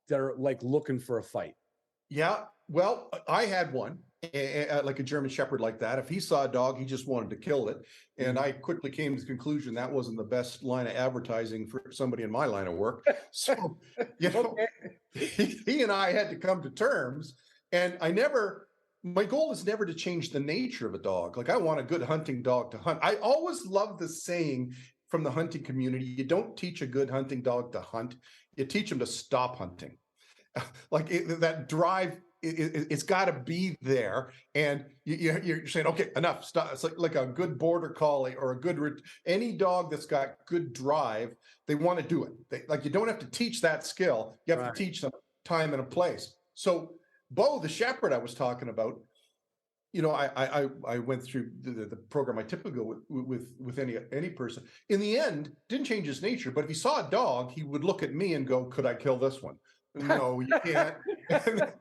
that are like looking for a fight. Yeah. Well, I had one, like a German Shepherd like that. If he saw a dog, he just wanted to kill it. And I quickly came to the conclusion that wasn't the best line of advertising for somebody in my line of work. So, he and I had to come to terms. And my goal is never to change the nature of a dog. Like, I want a good hunting dog to hunt. I always love the saying from the hunting community: you don't teach a good hunting dog to hunt, you teach them to stop hunting. Like that drive, it's got to be there, and you're saying, okay, enough, stop. It's like a good border collie or any dog that's got good drive, they want to do it. You don't have to teach that skill, you have to teach them time and a place. So Bo, the shepherd I was talking about, I went through the program I typically go with any person. In the end, didn't change his nature, but if he saw a dog, he would look at me and go, could I kill this one? No, you can't. And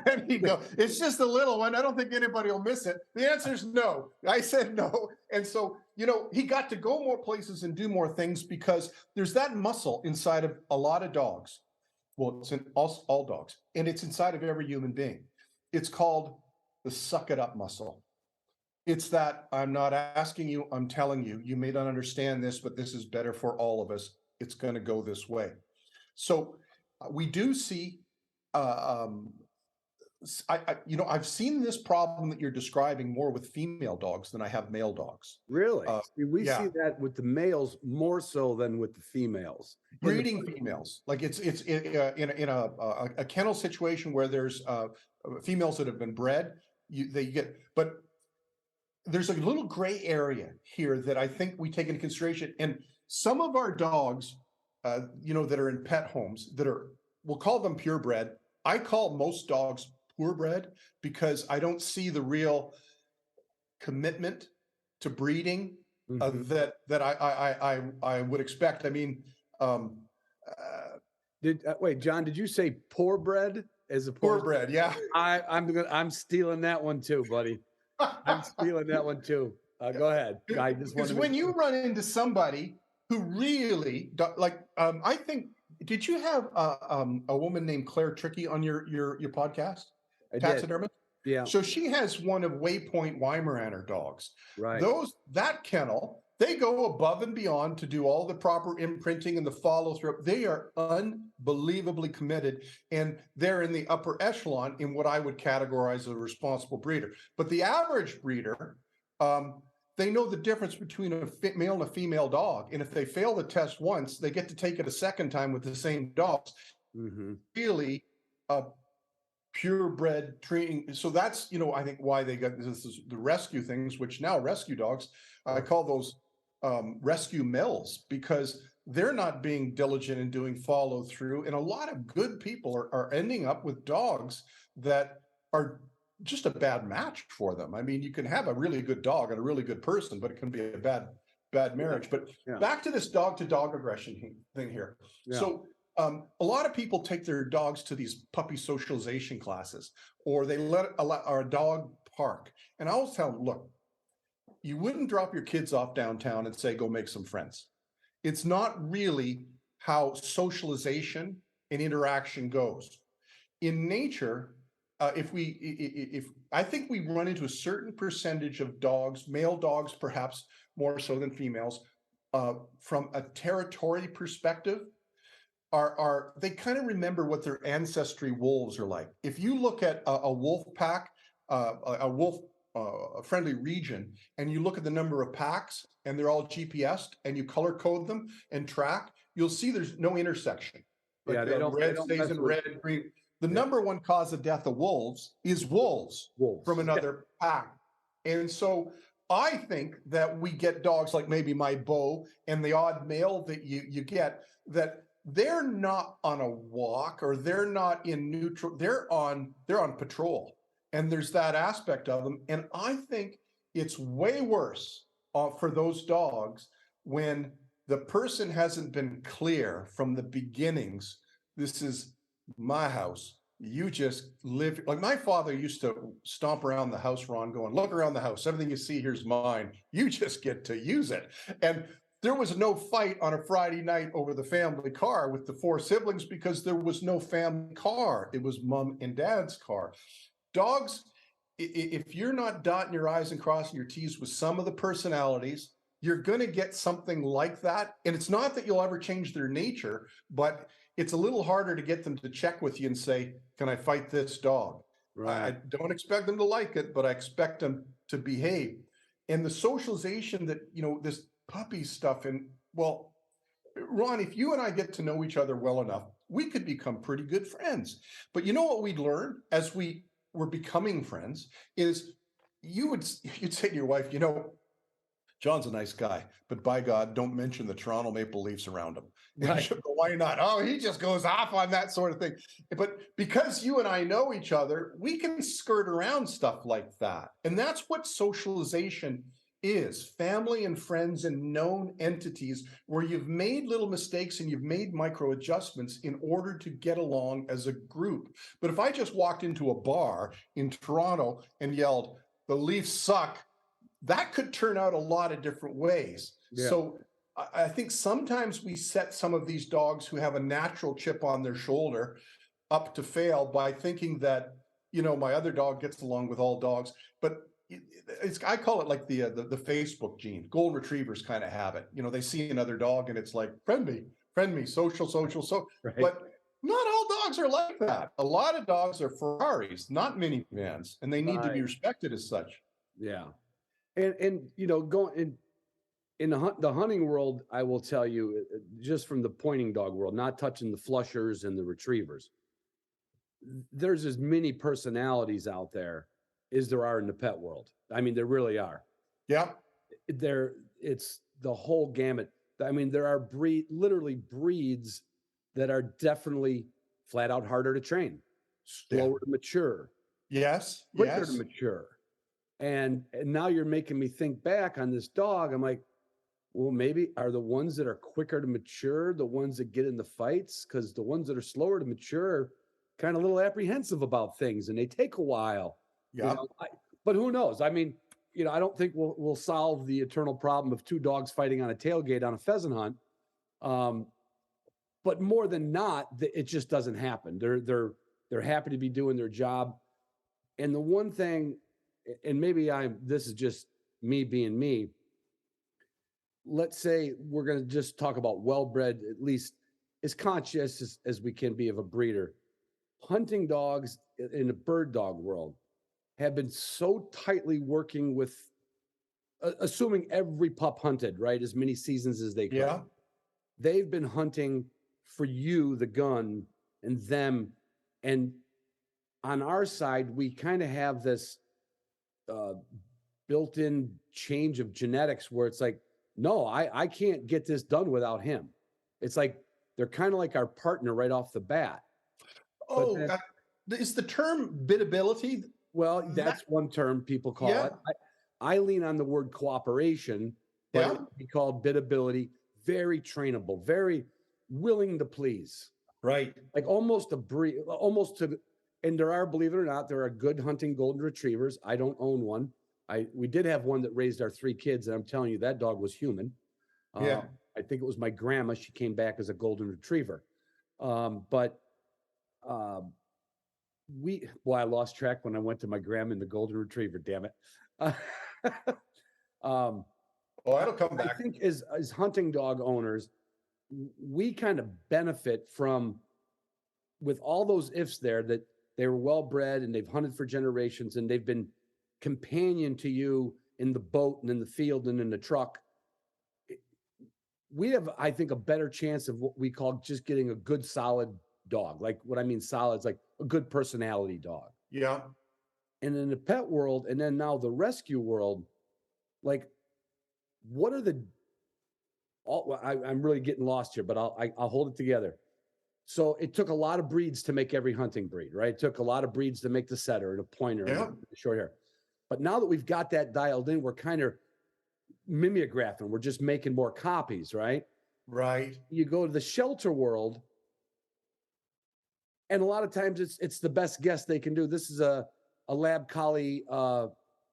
then he'd go, it's just a little one, I don't think anybody will miss it. The answer is no. I said no. And so, he got to go more places and do more things because there's that muscle inside of a lot of dogs. Well, it's in all dogs, and it's inside of every human being. It's called the suck it up muscle. It's that I'm not asking you, I'm telling you, you may not understand this, but this is better for all of us. It's going to go this way. So we do see, I've seen this problem that you're describing more with female dogs than I have male dogs. Really? We see that with the males more so than with the females. Breeding females, like it's in a kennel situation where there's females that have been bred, but there's a little gray area here that I think we take into consideration. And some of our dogs, that are in pet homes we'll call them purebred. I call most dogs purebred because I don't see the real commitment to breeding that I would expect. I mean, wait, John, did you say purebred as a purebred? Yeah, I'm stealing that one too, buddy. I'm stealing that one too. Go ahead. I just want when you run into somebody who really I think did you have a woman named Claire Tricky on your podcast? I did. Taxidermist? Yeah. So she has one of Waypoint Weimaraner dogs. Right. That kennel, they go above and beyond to do all the proper imprinting and the follow through. They are unbelievably committed, and they're in the upper echelon in what I would categorize as a responsible breeder. But the average breeder, they know the difference between a male and a female dog, and if they fail the test once, they get to take it a second time with the same dogs. Mm-hmm. Really, purebred training. So that's, I think why they got this is the rescue things, which now rescue dogs, I call those rescue mills, because they're not being diligent in doing follow through. And a lot of good people are ending up with dogs that are just a bad match for them. I mean, you can have a really good dog and a really good person, but it can be a bad marriage. But back to this dog to dog aggression thing here. Yeah. So a lot of people take their dogs to these puppy socialization classes, or they let a dog park. And I always tell them, look, you wouldn't drop your kids off downtown and say, go make some friends. It's not really how socialization and interaction goes. In nature, if I think we run into a certain percentage of dogs, male dogs perhaps more so than females, from a territory perspective, are they kind of remember what their ancestry wolves are like. If you look at a wolf pack, a wolf friendly region, and you look at the number of packs, and they're all GPSed, and you color code them and track, you'll see there's no intersection. Like red stays in red, green. The number one cause of death of wolves is wolves. From another pack. And so I think that we get dogs like maybe my Beau and the odd male that you get, that they're not on a walk, or they're not in neutral, they're on patrol. And there's that aspect of them. And I think it's way worse for those dogs when the person hasn't been clear from the beginnings. This is my house. You just live. Like my father used to stomp around the house, Ron, going, look around the house. Everything you see here's mine. You just get to use it. And there was no fight on a Friday night over the family car with the 4 siblings, because there was no family car. It was mom and dad's car. Dogs, if you're not dotting your I's and crossing your T's with some of the personalities, you're going to get something like that. And it's not that you'll ever change their nature, but it's a little harder to get them to check with you and say, can I fight this dog? Right. I don't expect them to like it, but I expect them to behave. And the socialization that, this puppy stuff, and well, Ron, if you and I get to know each other well enough, we could become pretty good friends. But you know what we'd learn as we were becoming friends is you'd say to your wife, John's a nice guy, but by God, don't mention the Toronto Maple Leafs around him. Right. Why not? Oh, he just goes off on that sort of thing. But because you and I know each other, we can skirt around stuff like that. And that's what socialization is. Family and friends and known entities where you've made little mistakes and you've made micro adjustments in order to get along as a group. But if I just walked into a bar in Toronto and yelled, the Leafs suck, that could turn out a lot of different ways. Yeah. So I think sometimes we set some of these dogs who have a natural chip on their shoulder up to fail by thinking that, my other dog gets along with all dogs. But I call it like the Facebook gene. Golden retrievers kind of have it. They see another dog and it's like, friend me, social. So, right. But not all dogs are like that. A lot of dogs are Ferraris, not minivans, and they need to be respected as such. Yeah. And going in the hunting world, I will tell you, just from the pointing dog world, not touching the flushers and the retrievers, there's as many personalities out there as there are in the pet world. I mean, there really are. Yeah. It's the whole gamut. I mean, there are literally breeds that are definitely flat out harder to train, slower to mature. Yes. Quicker to mature. And now you're making me think back on this dog. I'm like, well, maybe are the ones that are quicker to mature the ones that get in the fights? Because the ones that are slower to mature are kind of a little apprehensive about things, and they take a while. Yeah. But who knows? I mean, I don't think we'll solve the eternal problem of 2 dogs fighting on a tailgate on a pheasant hunt. but more than not, it just doesn't happen. They're happy to be doing their job. And the one thing, and maybe this is just me being me. Let's say we're going to just talk about well-bred, at least as conscious as we can be of a breeder. Hunting dogs in the bird dog world have been so tightly working with, assuming every pup hunted, right, as many seasons as they could. Yeah. They've been hunting for you, the gun, and them. And on our side, we kind of have this built-in change of genetics where it's like, no, I can't get this done without him. It's like they're kind of like our partner right off the bat. Oh, is the term biddability? Well, that's one term people call it. I lean on the word cooperation, but it would be called biddability. Very trainable, very willing to please. Right. Like almost a breed, and there are, believe it or not, there are good hunting golden retrievers. I don't own one. We did have one that raised our 3 kids, and I'm telling you, that dog was human. Yeah. I think it was my grandma. She came back as a golden retriever. I lost track when I went to my grandma and the golden retriever, damn it. Oh, that'll come back. I think as hunting dog owners, we kind of benefit from, with all those ifs there, that they were well bred and they've hunted for generations and they've been companion to you in the boat and in the field and in the truck. We have, I think, a better chance of what we call just getting a good, solid dog. Like what I mean solid is like a good personality dog. Yeah. And in the pet world, and then now the rescue world, like what are I'm really getting lost here, but I'll hold it together. So it took a lot of breeds to make every hunting breed, right? It took a lot of breeds to make the setter and a pointer and the short hair. But now that we've got that dialed in, we're kind of mimeographing. We're just making more copies, right? Right. You go to the shelter world, and a lot of times it's the best guess they can do. This is a lab collie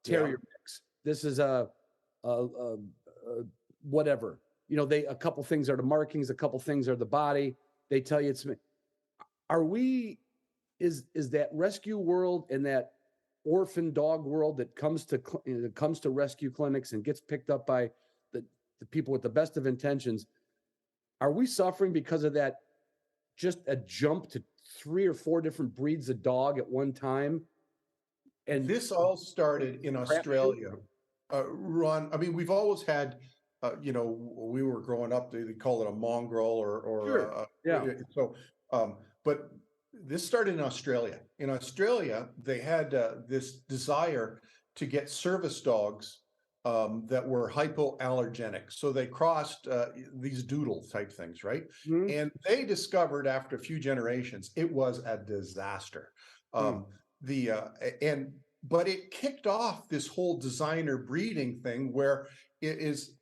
terrier mix. This is a whatever. You know, a couple things are the markings, a couple things are the body. They tell you is that rescue world and that orphan dog world that comes to rescue clinics and gets picked up by the people with the best of intentions, are we suffering because of that, just a jump to 3 or 4 different breeds of dog at one time? And this all started in Australia. Ron, I mean, we've always had, we were growing up, they call it a mongrel or but this started in Australia. In Australia, they had this desire to get service dogs that were hypoallergenic. So they crossed these doodle type things, right? Mm-hmm. And they discovered after a few generations, it was a disaster. But it kicked off this whole designer breeding thing where it is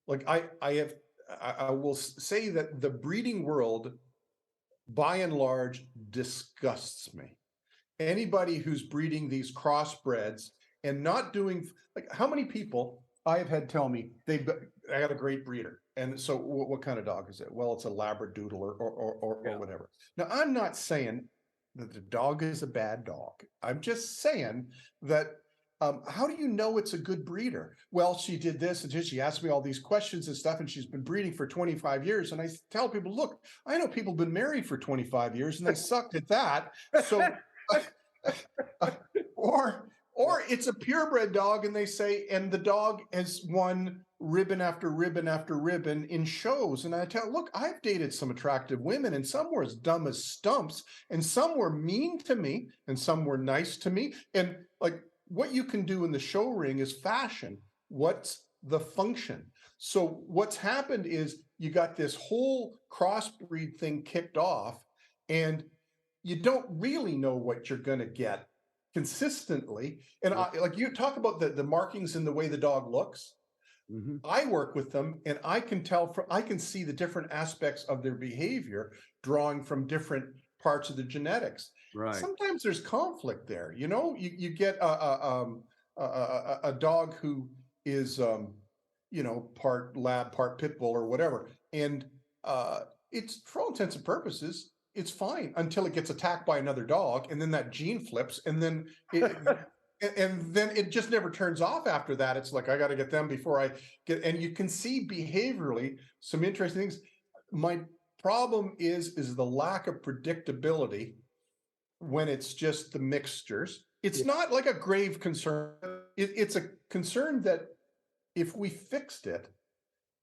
like, I will say that the breeding world, by and large, disgusts me. Anybody who's breeding these crossbreds and not doing, like, how many people I have had tell me I got a great breeder. And so what kind of dog is it? Well, it's a Labradoodle or whatever. Now, I'm not saying that the dog is a bad dog. I'm just saying that how do you know it's a good breeder? Well, she did this and she asked me all these questions and stuff, and she's been breeding for 25 years. And I tell people, look, I know people have been married for 25 years and they sucked at that. So, or it's a purebred dog, and they say, and the dog has won ribbon after ribbon after ribbon in shows. And I tell, look, I've dated some attractive women, and some were as dumb as stumps, and some were mean to me, and some were nice to me. And like, what you can do in the show ring is fashion. What's the function? So what's happened is you got this whole crossbreed thing kicked off, and you don't really know what you're going to get consistently. And like you talk about the markings and the way the dog looks. Mm-hmm. I work with them, and I can I can see the different aspects of their behavior drawing from different parts of the genetics. Right. Sometimes there's conflict there. You know, you get a dog who is part lab, part pit bull or whatever, and it's for all intents and purposes, it's fine until it gets attacked by another dog, and then that gene flips, and then and then it just never turns off after that. It's like I got to get them before I get. And you can see behaviorally some interesting things. My problem is the lack of predictability when it's just the mixtures. It's not like a grave concern. It's a concern that if we fixed it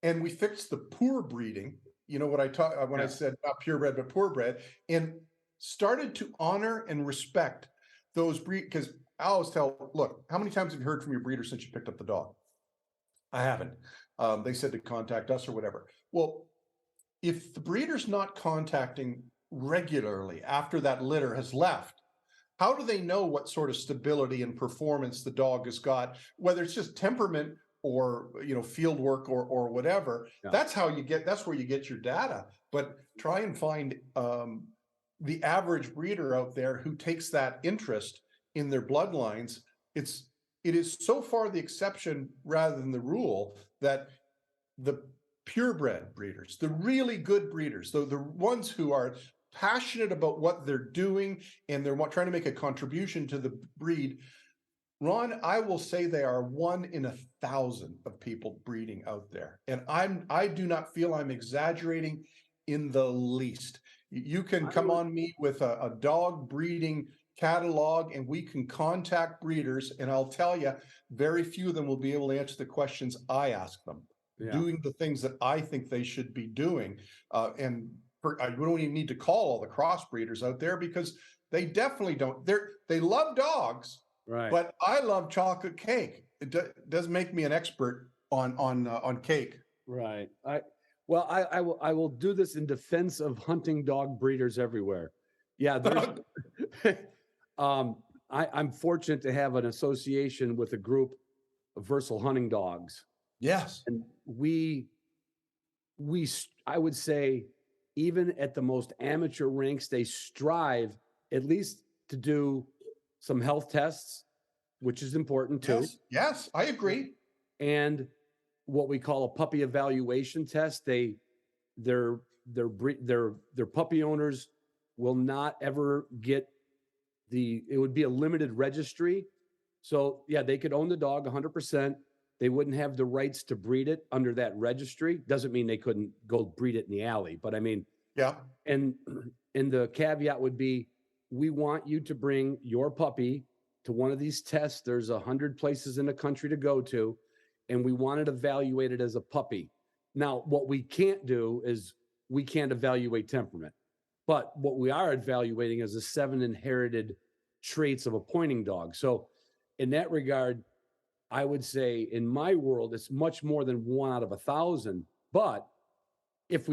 and we fixed the poor breeding, you know what I talk when I said not purebred but purebred, and started to honor and respect those breed, because I always tell, look, how many times have you heard from your breeder since you picked up the dog? I haven't. They said to contact us or whatever. Well, if the breeder's not contacting regularly after that litter has left, how do they know what sort of stability and performance the dog has got, whether it's just temperament or, you know, field work or whatever? That's where you get your data. But try and find the average breeder out there who takes that interest in their bloodlines. It is so far the exception rather than the rule that the purebred breeders, the really good breeders, the ones who are passionate about what they're doing and they're trying to make a contribution to the breed, Ron, I will say they are 1 in 1,000 of people breeding out there. And I do not feel I'm exaggerating in the least. You can come on me with a dog breeding catalog and we can contact breeders, and I'll tell you, very few of them will be able to answer the questions I ask them, doing the things that I think they should be doing. I don't even need to call all the crossbreeders out there because they definitely don't. They love dogs, right? But I love chocolate cake. It does make me an expert on cake, right? I will do this in defense of hunting dog breeders everywhere. Yeah, I'm fortunate to have an association with a group of Versal hunting dogs. Yes, and I would say, even at the most amateur ranks, they strive at least to do some health tests, which is important too. Yes, I agree. And what we call a puppy evaluation test. Their puppy owners will not ever get it would be a limited registry. So yeah, they could own the dog 100%. They wouldn't have the rights to breed it under that registry. Doesn't mean they couldn't go breed it in the alley, but I mean, yeah. And the caveat would be, we want you to bring your puppy to one of these tests. There's 100 places in the country to go to, and we want it evaluated as a puppy. Now, what we can't do is we can't evaluate temperament, but what we are evaluating is the 7 inherited traits of a pointing dog. So in that regard, I would say in my world, it's much more than 1 out of 1,000. But if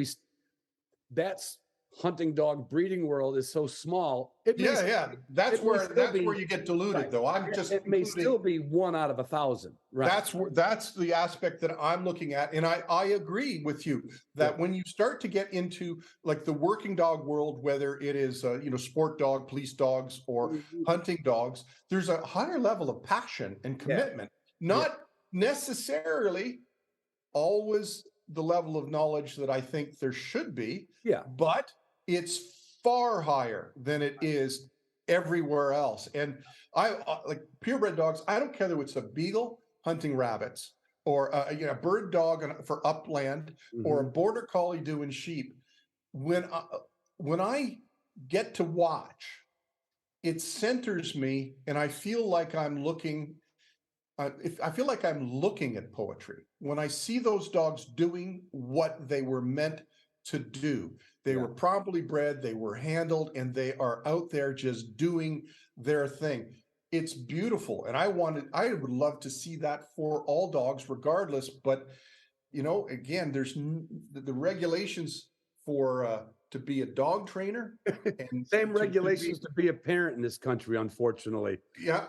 that's hunting dog breeding world is so small. That's where you get diluted, right? Though it may still be 1 out of 1,000. Right. That's the aspect that I'm looking at, and I agree with you that when you start to get into like the working dog world, whether it is sport dog, police dogs, or hunting dogs, there's a higher level of passion and commitment. Not necessarily always the level of knowledge that I think there should be. Yeah, but it's far higher than it is everywhere else. And I like purebred dogs. I don't care whether it's a beagle hunting rabbits or a bird dog for upland or a border collie doing sheep. When I get to watch, it centers me, and I feel like I'm looking. I feel like I'm looking at poetry when I see those dogs doing what they were meant to do. They were properly bred, they were handled, and they are out there just doing their thing. It's beautiful, and I would love to see that for all dogs, regardless. But again, there's the regulations for to be a dog trainer, and same regulations to be a parent in this country, unfortunately. Yeah,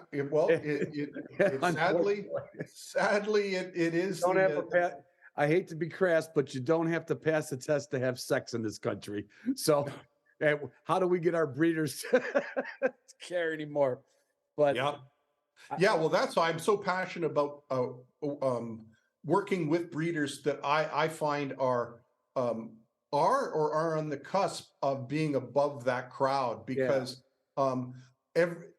sadly, it is. Don't have to I hate to be crass, but you don't have to pass a test to have sex in this country. So, how do we get our breeders to care anymore? But well, that's why I'm so passionate about working with breeders that I find are are or are on the cusp of being above that crowd because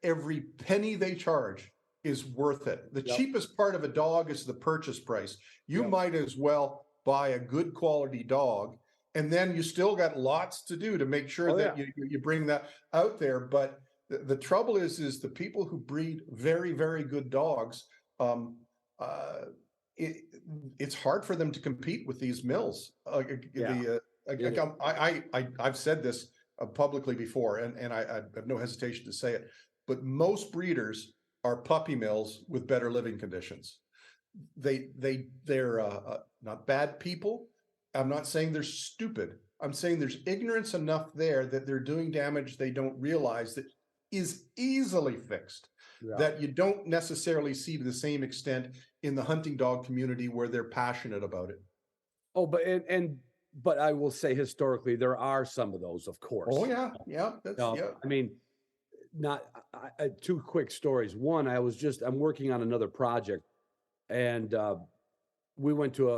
every penny they charge is worth it. The Yep. cheapest part of a dog is the purchase price. You Yep. might as well buy a good quality dog, and then you still got lots to do to make sure Oh, that yeah. you bring that out there. But the trouble is the people who breed very, very good dogs, uh, it, it's hard for them to compete with these mills. Yeah. It is. I've said this publicly before, and I have no hesitation to say it, but most breeders are puppy mills with better living conditions. They're not bad people. I'm not saying they're stupid. I'm saying there's ignorance enough there that they're doing damage they don't realize that is easily fixed, Yeah. that you don't necessarily see to the same extent in the hunting dog community where they're passionate about it. Oh, but I will say historically there are some of those, of course. Oh yeah, yeah, that's yeah. I mean, not two quick stories. One, I'm working on another project, and we went to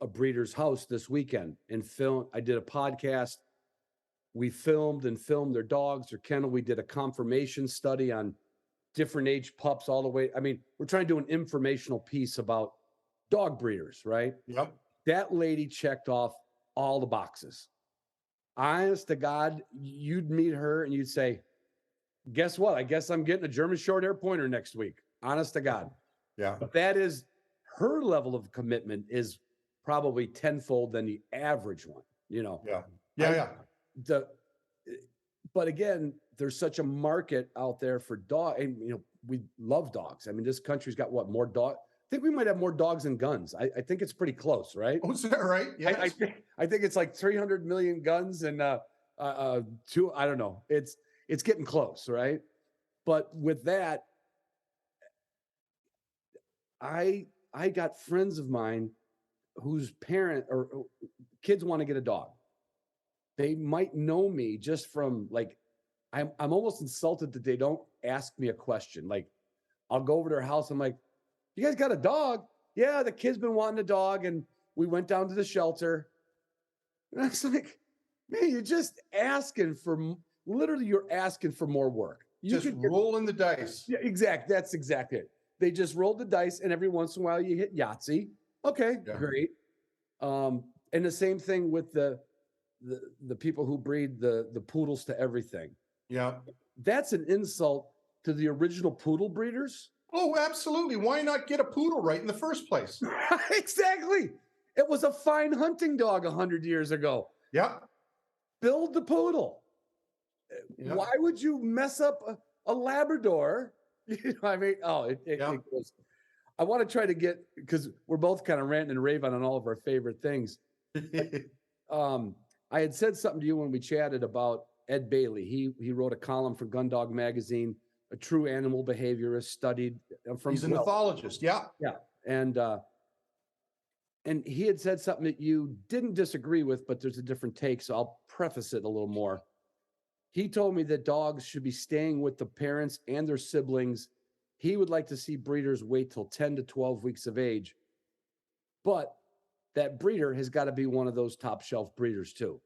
a breeder's house this weekend and I did a podcast. We filmed their dogs, their kennel. We did a confirmation study on different age pups all the way. I mean, we're trying to do an informational piece about dog breeders, right? Yep. That lady checked off all the boxes. Honest to God, you'd meet her and you'd say, guess what? I guess I'm getting a German short hair pointer next week. Honest to God. Yeah. But that is her level of commitment is probably tenfold than the average one, you know? Yeah. Yeah. But again, there's such a market out there for dog, and we love dogs. I mean, this country's got more dog. I think we might have more dogs than guns. I think it's pretty close, right? Oh, is that right? Yeah. I think it's like 300 million guns and I don't know. It's getting close, right? But with that, I got friends of mine whose parent or kids want to get a dog. They might know me just from I'm almost insulted that they don't ask me a question. Like, I'll go over to their house. I'm like, you guys got a dog? Yeah, the kid's been wanting a dog, and we went down to the shelter. And I was like, man, you're just asking for you're asking for more work. You just rolling the dice. Yeah, exactly. That's exactly it. They just rolled the dice, and every once in a while you hit Yahtzee. Okay, great. And the same thing with the people who breed the poodles to everything. Yeah. That's an insult to the original poodle breeders. Oh, absolutely. Why not get a poodle right in the first place? Exactly. It was a fine hunting dog 100 years ago. Yeah. Build the poodle. Yeah. Why would you mess up a Labrador? I mean, it goes. I want to try to get, because we're both kind of ranting and raving on all of our favorite things. I had said something to you when we chatted about Ed Bailey. He wrote a column for Gundog magazine, a true animal behaviorist, studied from. He's an ethologist. Yeah. Yeah. And he had said something that you didn't disagree with, but there's a different take. So I'll preface it a little more. He told me that dogs should be staying with the parents and their siblings. He would like to see breeders wait till 10 to 12 weeks of age. But that breeder has got to be one of those top shelf breeders too.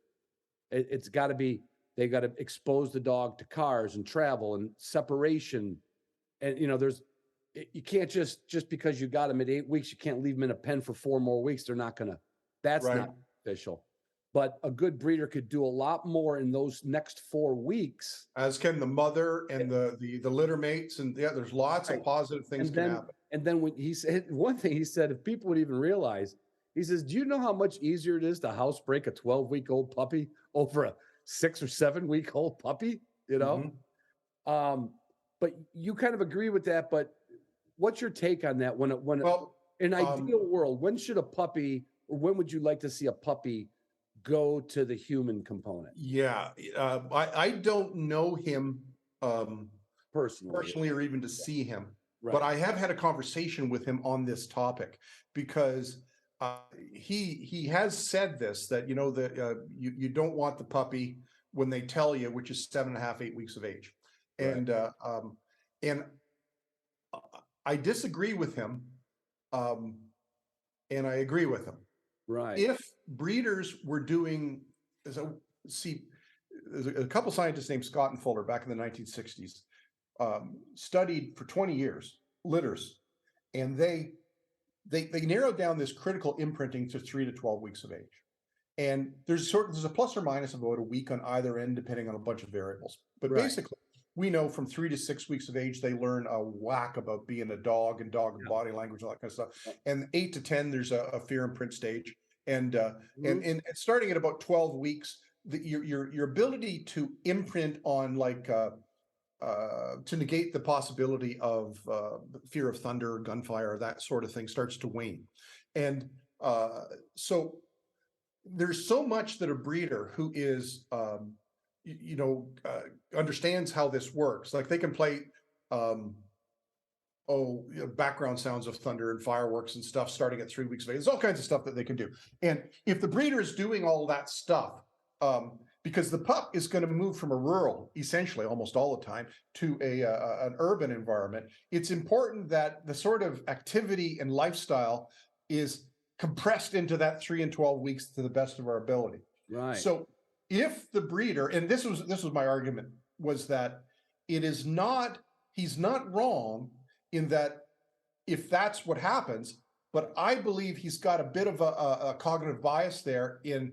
It's got to be, they got to expose the dog to cars and travel and separation. And, you can't just because you got them at 8 weeks, you can't leave them in a pen for 4 more weeks. They're not going to, that's Right. not official. But a good breeder could do a lot more in those next 4 weeks. As can the mother and the litter mates. And yeah, there's lots of positive things can happen. And then when he said one thing, he said, if people would even realize, he says, do you know how much easier it is to housebreak a 12-week-old puppy over a 6 or 7-week-old puppy? But you kind of agree with that. But what's your take on that? In an ideal world, when should a puppy, or when would you like to see a puppy go to the human component? Yeah. I don't know him Personally, or even to see him. Right. But I have had a conversation with him on this topic because he has said this, that you don't want the puppy when they tell you, which is 7.5, 8 weeks of age. Right. And I disagree with him, and I agree with him. Right. If breeders were doing there's a see, there's a couple scientists named Scott and Fuller back in the 1960s, studied for 20 years litters, and they narrowed down this critical imprinting to 3 to 12 weeks of age. And there's a plus or minus of about a week on either end, depending on a bunch of variables. But Right. basically, we know from 3 to 6 weeks of age, they learn a whack about being a dog and dog body language, all that kind of stuff. And 8 to 10, there's a fear imprint stage. And and starting at about 12 weeks, your ability to imprint on to negate the possibility of fear of thunder, gunfire, that sort of thing starts to wane. And so there's so much that a breeder who is, understands how this works. Like they can play, background sounds of thunder and fireworks and stuff starting at 3 weeks of age. There's all kinds of stuff that they can do. And if the breeder is doing all that stuff, because the pup is going to move from a rural, essentially almost all the time, to an urban environment, it's important that the sort of activity and lifestyle is compressed into that 3 and 12 weeks to the best of our ability. Right. So if the breeder, and this was my argument, was that he's not wrong in that if that's what happens, but I believe he's got a bit of a cognitive bias there in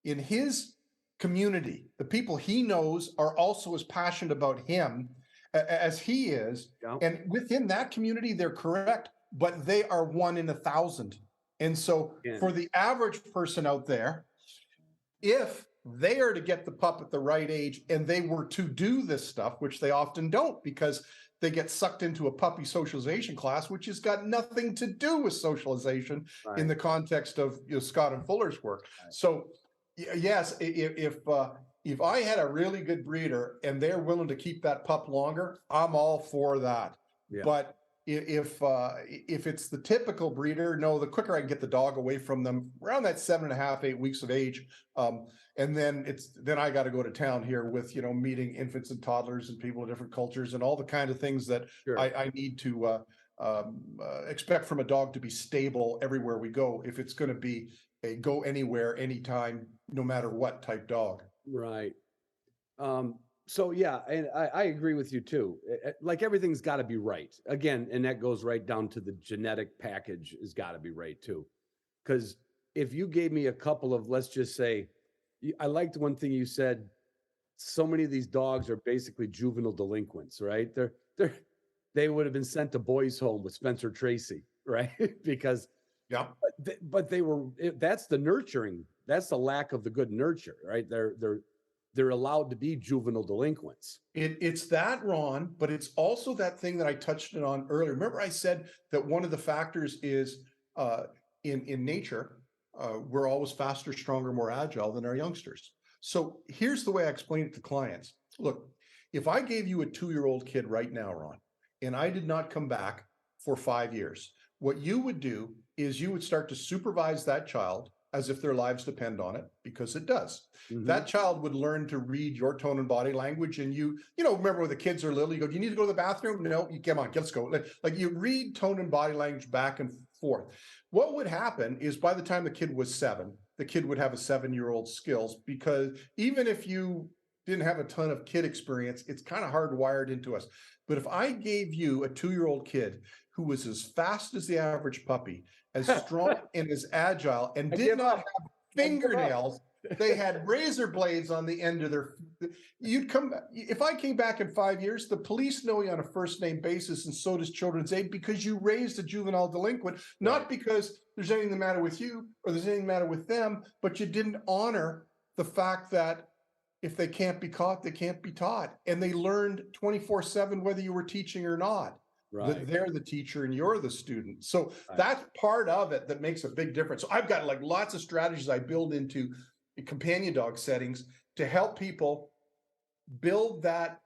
his community. The people he knows are also as passionate about him as he is. Yeah. And within that community, they're correct, but they are 1 in 1,000. And so for the average person out there, if they are to get the pup at the right age and they were to do this stuff, which they often don't because they get sucked into a puppy socialization class, which has got nothing to do with socialization in the context of Scott and Fuller's work. Right. So yes, if I had a really good breeder and they're willing to keep that pup longer, I'm all for that. Yeah. But if it's the typical breeder, no, the quicker I can get the dog away from them around that 7.5, 8 weeks of age. And then I got to go to town here with, meeting infants and toddlers and people of different cultures and all the kind of things that I need to expect from a dog to be stable everywhere we go. If it's going to be a go anywhere, anytime, no matter what type dog. Right. So yeah, and I agree with you too. Like everything's got to be right again, and that goes right down to the genetic package has got to be right too. Because if you gave me a couple of, let's just say, I liked one thing you said. So many of these dogs are basically juvenile delinquents, right? They would have been sent to boys' home with Spencer Tracy, right? Because but they were. That's the nurturing. That's the lack of the good nurture, right? They're allowed to be juvenile delinquents. It's that, Ron, but it's also that thing that I touched on earlier. Remember I said that one of the factors is in nature, we're always faster, stronger, more agile than our youngsters. So here's the way I explain it to clients. Look, if I gave you a 2-year-old kid right now, Ron, and I did not come back for 5 years, what you would do is you would start to supervise that child as if their lives depend on it, because it does. Mm-hmm. That child would learn to read your tone and body language. And you remember when the kids are little, you go, do you need to go to the bathroom? No, you come on, let's go. Like you read tone and body language back and forth. What would happen is by the time the kid was 7, the kid would have a 7-year-old skills, because even if you didn't have a ton of kid experience, it's kind of hardwired into us. But if I gave you a 2-year-old kid who was as fast as the average puppy, as strong and as agile, and did not have fingernails, they had razor blades on the end of their, if I came back in 5 years, the police know you on a first name basis, and so does Children's Aid, because you raised a juvenile delinquent, not because there's anything the matter with you or there's anything the matter with them, but you didn't honor the fact that if they can't be caught, they can't be taught. And they learned 24/7, whether you were teaching or not. Right. They're the teacher and you're the student. So that's part of it that makes a big difference. So I've got like lots of strategies I build into companion dog settings to help people build that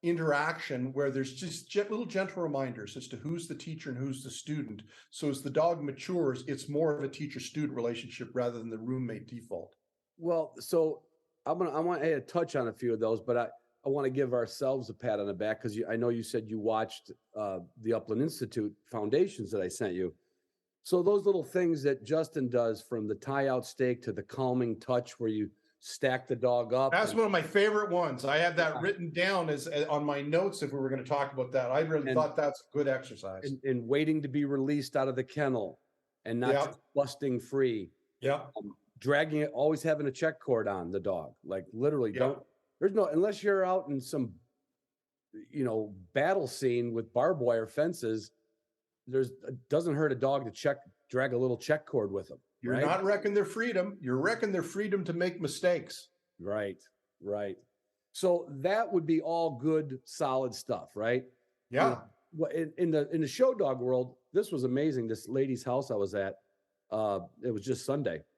interaction where there's just little gentle reminders as to who's the teacher and who's the student. So as the dog matures, it's more of a teacher-student relationship rather than the roommate default. Well, so I want to touch on a few of those, but I want to give ourselves a pat on the back, because I know you said you watched the Upland Institute foundations that I sent you. So those little things that Justin does, from the tie out stake to the calming touch, where you stack the dog up. That's and- one of my favorite ones. I had that written down as on my notes if we were going to talk about that. I really And- thought that's a good exercise. and waiting to be released out of the kennel and not Yeah. just busting free. Yeah. Dragging it, always having a check cord on the dog. Like literally, Yeah. there's no, unless you're out in some, battle scene with barbed wire fences, it doesn't hurt a dog to drag a little check cord with them. You're right? not wrecking their freedom. You're wrecking their freedom to make mistakes. Right. So that would be all good, solid stuff, right? Yeah. Well, in the show dog world, this was amazing. This lady's house I was at, it was just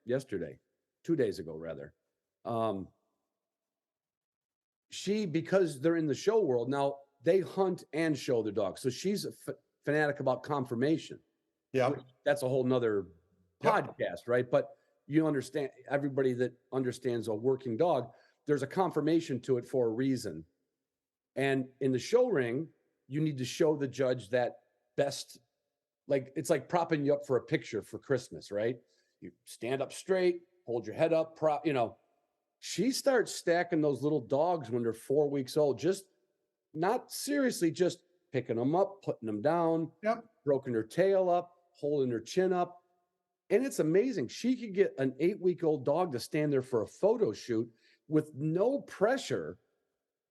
yesterday, 2 days ago, rather. Because they're in the show world now, they hunt and show their dogs. So she's a fanatic about conformation. Yeah. That's a whole nother podcast, right? But you understand, everybody that understands a working dog, there's a conformation to it for a reason. And in the show ring, you need to show the judge that best, like it's like propping you up for a picture for Christmas, right? You stand up straight, hold your head up, she starts stacking those little dogs when they're 4 weeks old, just not seriously, just picking them up, putting them down, broken her tail up, holding her chin up. And it's amazing. She could get an 8-week-old dog to stand there for a photo shoot with no pressure,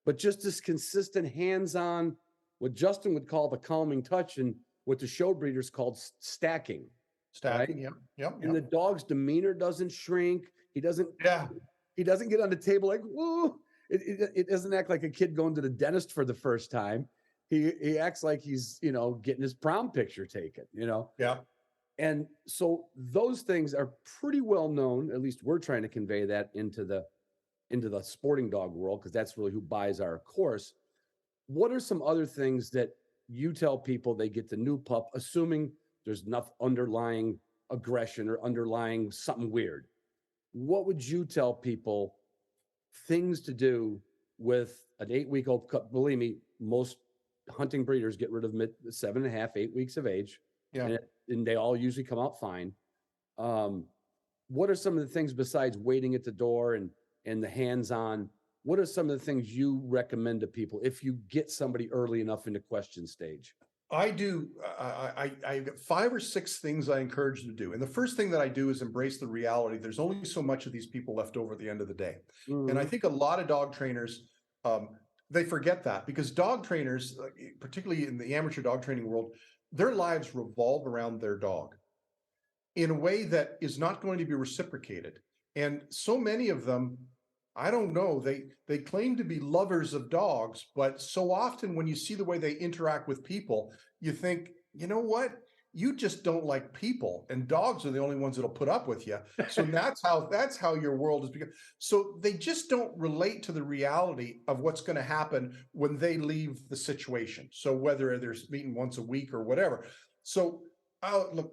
but just this consistent hands-on, what Justin would call the calming touch and what the show breeders called stacking. Stacking. Right? Yep. And the dog's demeanor doesn't shrink. He doesn't get on the table like, woo. It doesn't act like a kid going to the dentist for the first time. He acts like he's, getting his prom picture taken, Yeah. And so those things are pretty well known. At least we're trying to convey that into the sporting dog world, because that's really who buys our course. What are some other things that you tell people they get the new pup, assuming there's enough underlying aggression or underlying something weird? What would you tell people things to do with an 8-week-old pup? Believe me, most hunting breeders get rid of them at 7.5, 8 weeks of age. Yeah. And they all usually come out fine. What are some of the things besides waiting at the door and the hands-on? What are some of the things you recommend to people if you get somebody early enough into question stage? I do. I got 5 or 6 things I encourage you to do. And the first thing that I do is embrace the reality. There's only so much of these people left over at the end of the day. And I think a lot of dog trainers, they forget that, because dog trainers, particularly in the amateur dog training world, their lives revolve around their dog in a way that is not going to be reciprocated. And so many of them, I don't know, they claim to be lovers of dogs, but so often when you see the way they interact with people, you think, you know what? You just don't like people, and dogs are the only ones that'll put up with you. So that's how your world has become. So they just don't relate to the reality of what's going to happen when they leave the situation. So whether they're meeting once a week or whatever. So I'll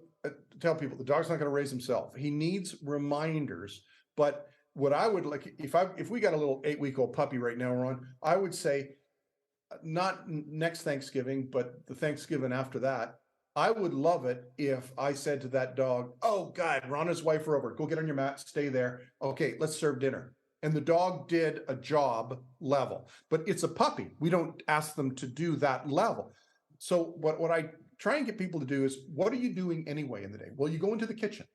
tell people the dog's not going to raise himself. He needs reminders. But what I would like, if we got a little 8-week-old puppy right now, Ron, I would say not next Thanksgiving, but the Thanksgiving after that. I would love it if I said to that dog, "Oh God, Ron and his wife are over. Go get on your mat, stay there. Okay, let's serve dinner." And the dog did a job level, but it's a puppy. We don't ask them to do that level. So what I try and get people to do is, what are you doing anyway in the day? Well, you go into the kitchen.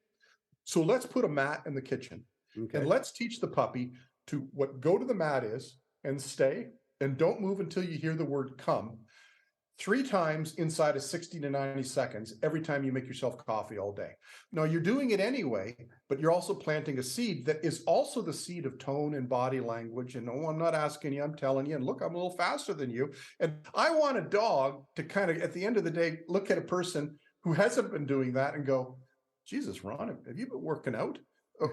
So let's put a mat in the kitchen. Okay. And let's teach the puppy to what go to the mat is and stay and don't move until you hear the word come 3 times inside of 60 to 90 seconds every time you make yourself coffee all day. Now you're doing it anyway, but you're also planting a seed that is also the seed of tone and body language. And no, I'm not asking you, I'm telling you, and look, I'm a little faster than you. And I want a dog to kind of, at the end of the day, look at a person who hasn't been doing that and go, "Jesus, Ron, have you been working out?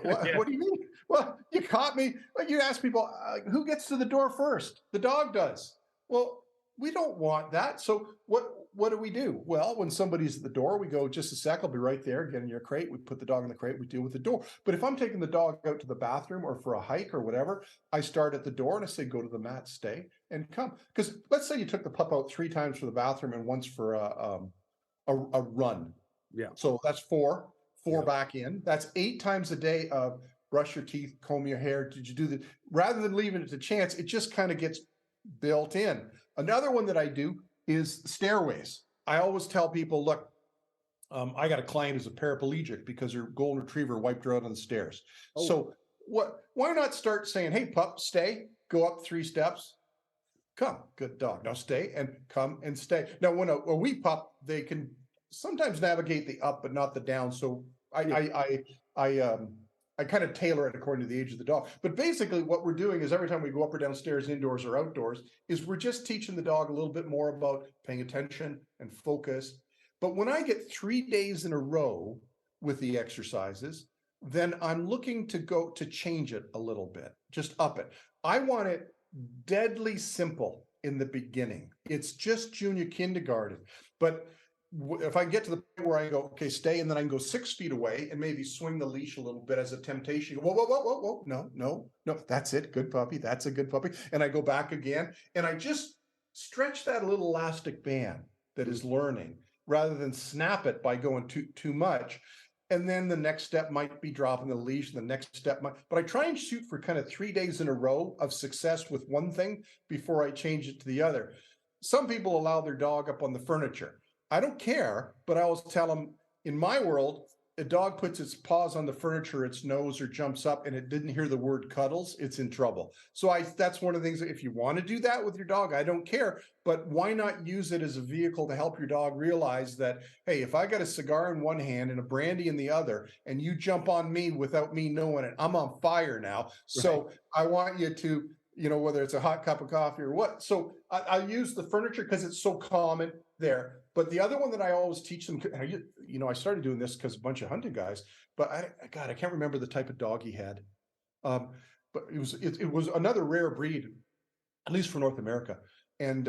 What do you mean?" "Well, you caught me." Like, you ask people, who gets to the door first? The dog does. Well, we don't want that. So what do we do? Well, when somebody's at the door, we go, "Just a sec, I'll be right there. Get in your crate." We put the dog in the crate. We deal with the door. But if I'm taking the dog out to the bathroom or for a hike or whatever, I start at the door and I say, "Go to the mat, stay, and come." Because let's say you took the pup out 3 times for the bathroom and once for a run. Yeah. So that's 4 back in. That's 8 times a day of brush your teeth, comb your hair? Did you do the, rather than leaving it to chance, it just kind of gets built in. Another one that I do is stairways. I always tell people, look, I got a client who's a paraplegic because her golden retriever wiped her out on the stairs. Oh. So why not start saying, hey, pup, stay, go up 3 steps, come, good dog. Now stay and come and stay. Now, when a wee pup, they can sometimes navigate the up, but not the down. So I kind of tailor it according to the age of the dog. But basically what we're doing is every time we go up or downstairs, indoors or outdoors, is we're just teaching the dog a little bit more about paying attention and focus. But when I get 3 days in a row with the exercises, then I'm looking to go to change it a little bit, just up it. I want it deadly simple in the beginning. It's just junior kindergarten. But if I get to the point where I go, okay, stay, and then I can go 6 feet away and maybe swing the leash a little bit as a temptation. Whoa, whoa, whoa, whoa, whoa. No, that's it. Good puppy. That's a good puppy. And I go back again and I just stretch that little elastic band that is learning rather than snap it by going too much. And then the next step might be dropping the leash. And the next step might, but I try and shoot for kind of 3 days in a row of success with one thing before I change it to the other. Some people allow their dog up on the furniture. I don't care, but I always tell them, in my world, a dog puts its paws on the furniture, its nose, or jumps up, and it didn't hear the word cuddles, it's in trouble. So that's one of the things that if you want to do that with your dog, I don't care, but why not use it as a vehicle to help your dog realize that, hey, if I got a cigar in one hand and a brandy in the other, and you jump on me without me knowing it, I'm on fire now. So right. I want you to, whether it's a hot cup of coffee or what. So I use the furniture because it's so common there. But the other one that I always teach them, I started doing this because a bunch of hunting guys, but I can't remember the type of dog he had. But it was another rare breed, at least for North America. And,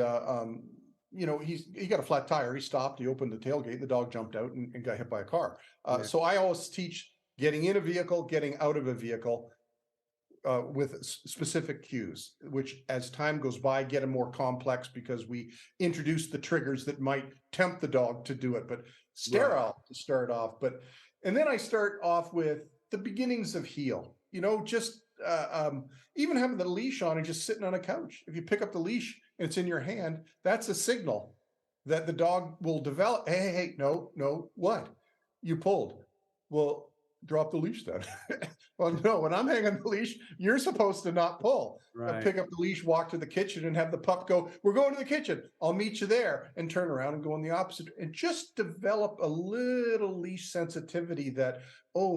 he got a flat tire. He stopped, he opened the tailgate, and the dog jumped out and got hit by a car. So I always teach getting in a vehicle, getting out of a vehicle, with specific cues, which as time goes by, get more complex because we introduce the triggers that might tempt the dog to do it. But sterile to start off. And then I start off with the beginnings of heel, just even having the leash on and just sitting on a couch. If you pick up the leash and it's in your hand, that's a signal that the dog will develop. Hey, no, what? You pulled. Well, drop the leash then. Well, no, when I'm hanging the leash, you're supposed to not pull. Right. Pick up the leash, walk to the kitchen, and have the pup go, we're going to the kitchen. I'll meet you there, and turn around and go in the opposite. And just develop a little leash sensitivity that,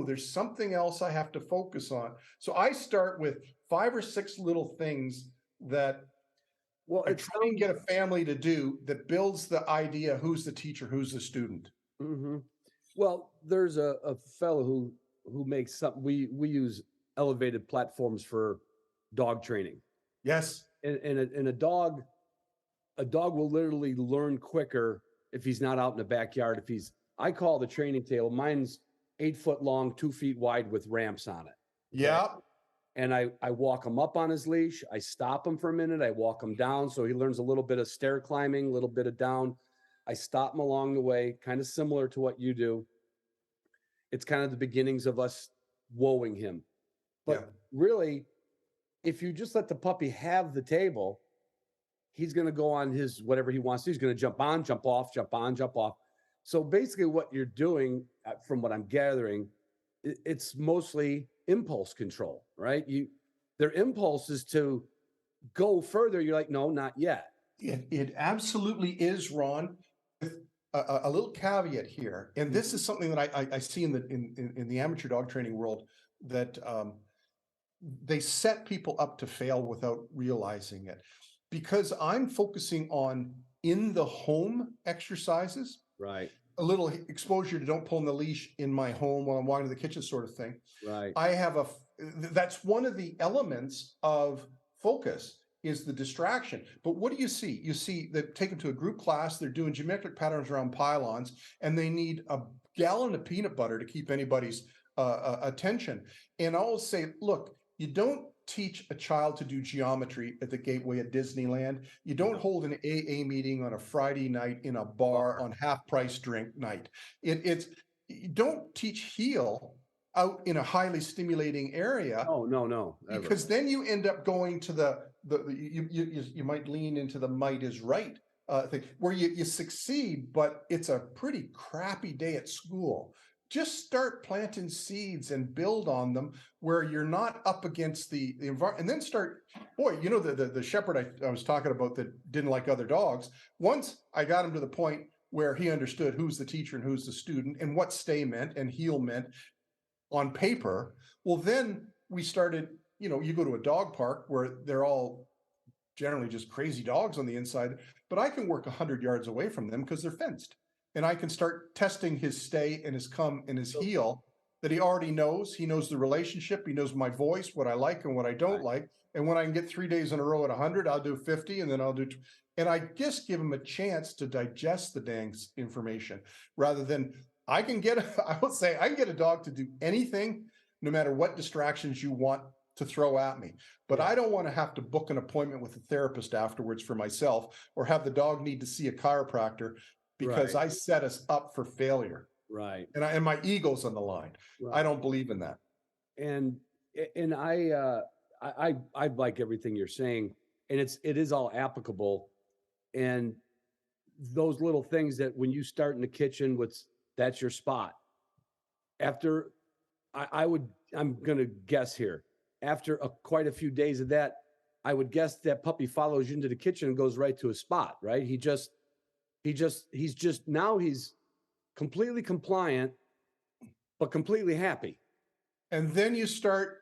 there's something else I have to focus on. So I start with 5 or 6 little things that I try and get a family to do that builds the idea, who's the teacher, who's the student. Mm-hmm. Well, there's a fellow who makes something. We use elevated platforms for dog training. Yes. And a dog will literally learn quicker if he's not out in the backyard. I call the training table, mine's 8 foot long, 2 feet wide with ramps on it. Yeah. Okay? And I walk him up on his leash. I stop him for a minute. I walk him down. So he learns a little bit of stair climbing, a little bit of down. I stop him along the way, kind of similar to what you do. It's kind of the beginnings of us woeing him. But really, if you just let the puppy have the table, he's going to go on his whatever he wants to. He's going to jump on, jump off, jump on, jump off. So basically what you're doing, from what I'm gathering, it's mostly impulse control, right? Their impulse is to go further. You're like, no, not yet. It absolutely is, Ron. A little caveat here, and this is something that I see in the amateur dog training world, that they set people up to fail without realizing it, because I'm focusing on in the home exercises, right? A little exposure to don't pull on the leash in my home while I'm walking to the kitchen, sort of thing. Right. I have that's one of the elements of focus, is the distraction. But what do you see? You see they take them to a group class, they're doing geometric patterns around pylons, and they need a gallon of peanut butter to keep anybody's attention. And I'll say, look, you don't teach a child to do geometry at the gateway at Disneyland. You don't hold an AA meeting on a Friday night in a bar on half price drink night. You don't teach heel out in a highly stimulating area. Oh, no. Ever. Because then you end up going to you might lean into the might is right thing, where you succeed, but it's a pretty crappy day at school. Just start planting seeds and build on them where you're not up against the environment, and then start. Boy, you know, the shepherd I was talking about that didn't like other dogs. Once I got him to the point where he understood who's the teacher and who's the student and what stay meant and heel meant on paper. Well, then we started, you know, you go to a dog park where they're all generally just crazy dogs on the inside, but I can work 100 yards away from them because they're fenced. And I can start testing his stay and his come and his heel that he already knows. He knows the relationship. He knows my voice, what I like and what I don't like. And when I can get 3 days in a row at 100, I'll do 50, and then I'll do, and I just give him a chance to digest the dang information rather than I can get a dog to do anything, no matter what distractions you want to throw at me. But I don't want to have to book an appointment with a therapist afterwards for myself, or have the dog need to see a chiropractor because I set us up for failure. Right. And my ego's on the line. Right. I don't believe in that. And I like everything you're saying, and it is all applicable. And those little things that when you start in the kitchen, that's your spot. After I'm going to guess here, after quite a few days of that, I would guess that puppy follows you into the kitchen and goes right to a spot, right? He's completely compliant, but completely happy. And then you start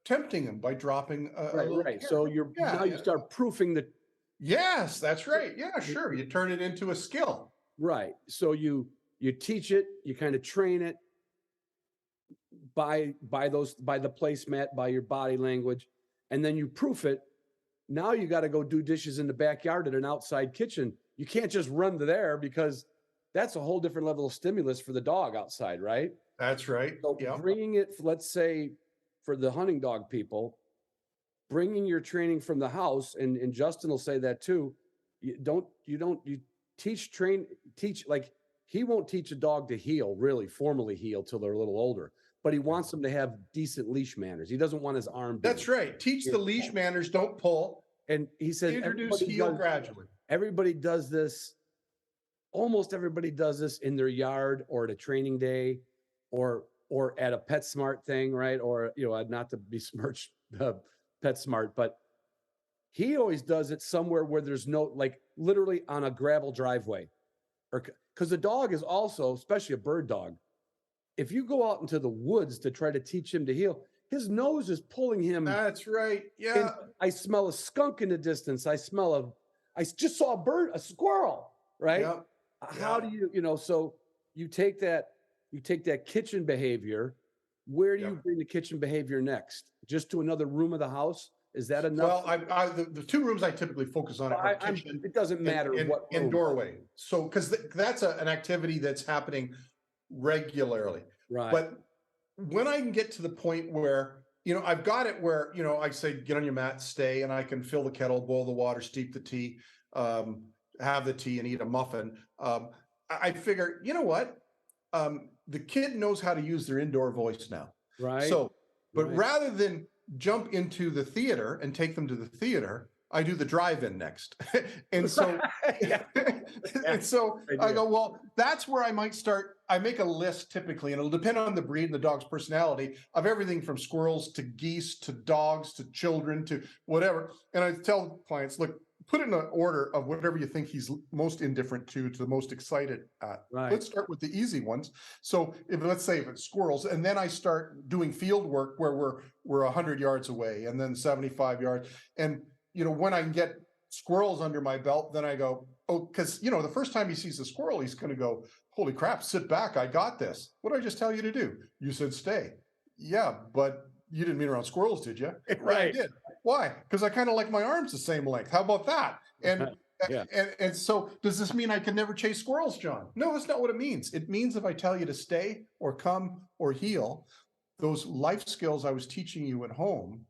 tempting him by dropping right. So you start proofing the. Yes, that's right. Yeah, sure. You turn it into a skill. Right. So you teach it, you kind of train it by the placemat, by your body language, and then you proof it. Now you got to go do dishes in the backyard at an outside kitchen. You can't just run to there because that's a whole different level of stimulus for the dog outside, right? That's right. So bringing it, let's say, for the hunting dog people, bringing your training from the house, and Justin will say that too. You teach like he won't teach a dog to heel, really formally heel till they're a little older, but he wants them to have decent leash manners. He doesn't want his arm. That's right. Teach the leash manners, don't pull. And he said, introduce heel gradually. Everybody does this. Almost everybody does this in their yard or at a training day or at a PetSmart thing, right? Or, not to besmirch PetSmart, but he always does it somewhere where there's no, like literally on a gravel driveway, or because the dog is also, especially a bird dog, if you go out into the woods to try to teach him to heel, his nose is pulling him. That's right. Yeah. I smell a skunk in the distance. I just saw a squirrel, right? Yep. How do you, so you take that kitchen behavior. Where do you bring the kitchen behavior next? Just to another room of the house? Is that enough? Well, the two rooms I typically focus on are kitchen. It doesn't matter what and doorway. So, because that's an activity that's happening regularly. Right. But when I can get to the point where, I've got it where, I say, get on your mat, stay, and I can fill the kettle, boil the water, steep the tea, have the tea and eat a muffin. I figure, you know what? The kid knows how to use their indoor voice now. Right. So, but rather than jump into the theater and take them to the theater, I do the drive-in next. And so, I go, well, that's where I might start. I make a list typically, and it'll depend on the breed and the dog's personality, of everything from squirrels to geese to dogs to children to whatever. And I tell clients, look, put in an order of whatever you think he's most indifferent to the most excited at. Right. Let's start with the easy ones. So let's say if it's squirrels, and then I start doing field work where we're 100 yards away, and then 75 yards. And when I can get squirrels under my belt, then I go, because the first time he sees a squirrel, he's going to go, holy crap, sit back, I got this. What did I just tell you to do? You said stay. Yeah, but you didn't mean around squirrels, did you? Right. I did. Why? Because I kind of like my arms the same length. How about that? And and so does this mean I can never chase squirrels, John? No, that's not what it means. It means if I tell you to stay or come or heel, those life skills I was teaching you at home,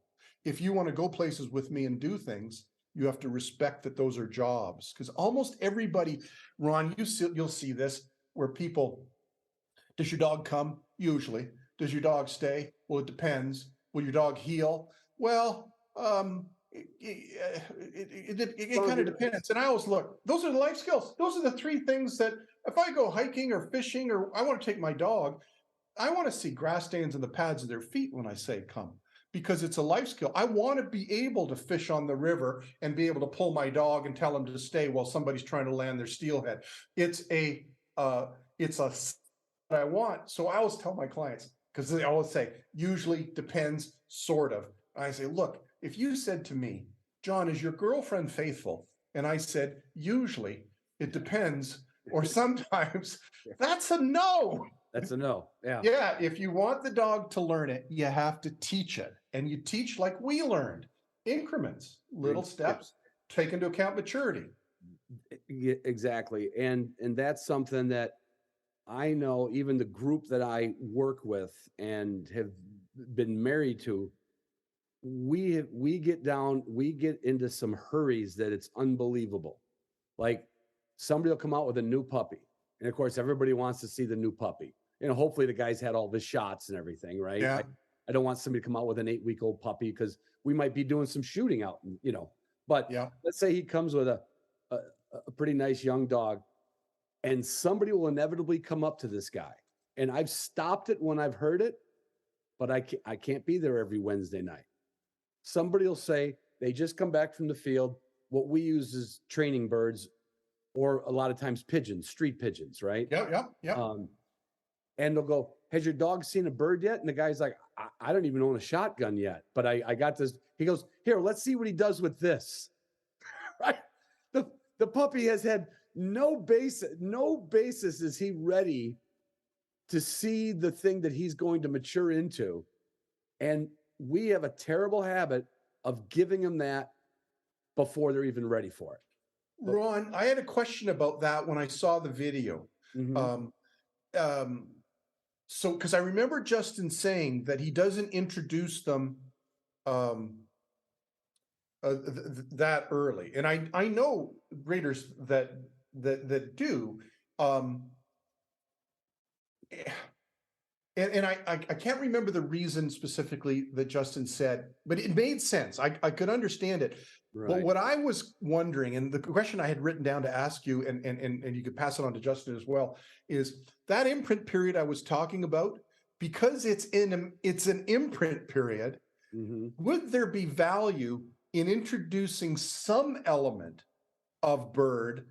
if you want to go places with me and do things, you have to respect that those are jobs. Because almost everybody, Ron, you'll see this where people, Does your dog come? Usually. Does your dog stay? Well, it depends. Will your dog heal? Well, it kind of depends. And I always look, those are the life skills. Those are the three things that if I go hiking or fishing or I want to take my dog, I want to see grass stains on the pads of their feet when I say come, because it's a life skill. I want to be able to fish on the river and be able to pull my dog and tell him to stay while somebody's trying to land their steelhead. It's a that I want. So I always tell my clients, because they always say, usually, depends, sort of. I say, look, if you said to me, John, is your girlfriend faithful? And I said, usually, it depends, or sometimes, that's a no. That's a no. Yeah. Yeah, if you want the dog to learn it, you have to teach it. And you teach like we learned, increments, little steps, take into account maturity. Yeah, exactly. And that's something that I know even the group that I work with and have been married to, we get into some hurries that it's unbelievable. Like somebody will come out with a new puppy. And of course, everybody wants to see the new puppy. You know, hopefully the guy's had all the shots and everything, right? Yeah. I don't want somebody to come out with an 8-week-old puppy because we might be doing some shooting out, you know. But Yeah. let's say he comes with a pretty nice young dog, and somebody will inevitably come up to this guy. And I've stopped it when I've heard it, but I can't be there every Wednesday night. Somebody will say they just come back from the field. What we use is training birds, or a lot of times pigeons, street pigeons, right? Yeah. And they'll go, has your dog seen a bird yet? And the guy's like, I don't even own a shotgun yet, but I got this. He goes, here, let's see what he does with this. Right? The puppy has had no basis is he ready to see the thing that he's going to mature into. And we have a terrible habit of giving them that before they're even ready for it. Ron, I had a question about that when I saw the video. Mhm. So, because I remember Justin saying that he doesn't introduce them that early, and I know breeders that do. And I can't remember the reason specifically that Justin said, but it made sense. I could understand it. Right. But what I was wondering, and the question I had written down to ask you, and you could pass it on to Justin as well, is that imprint period I was talking about, because it's an imprint period. Mhm. Would there be value in introducing some element of bird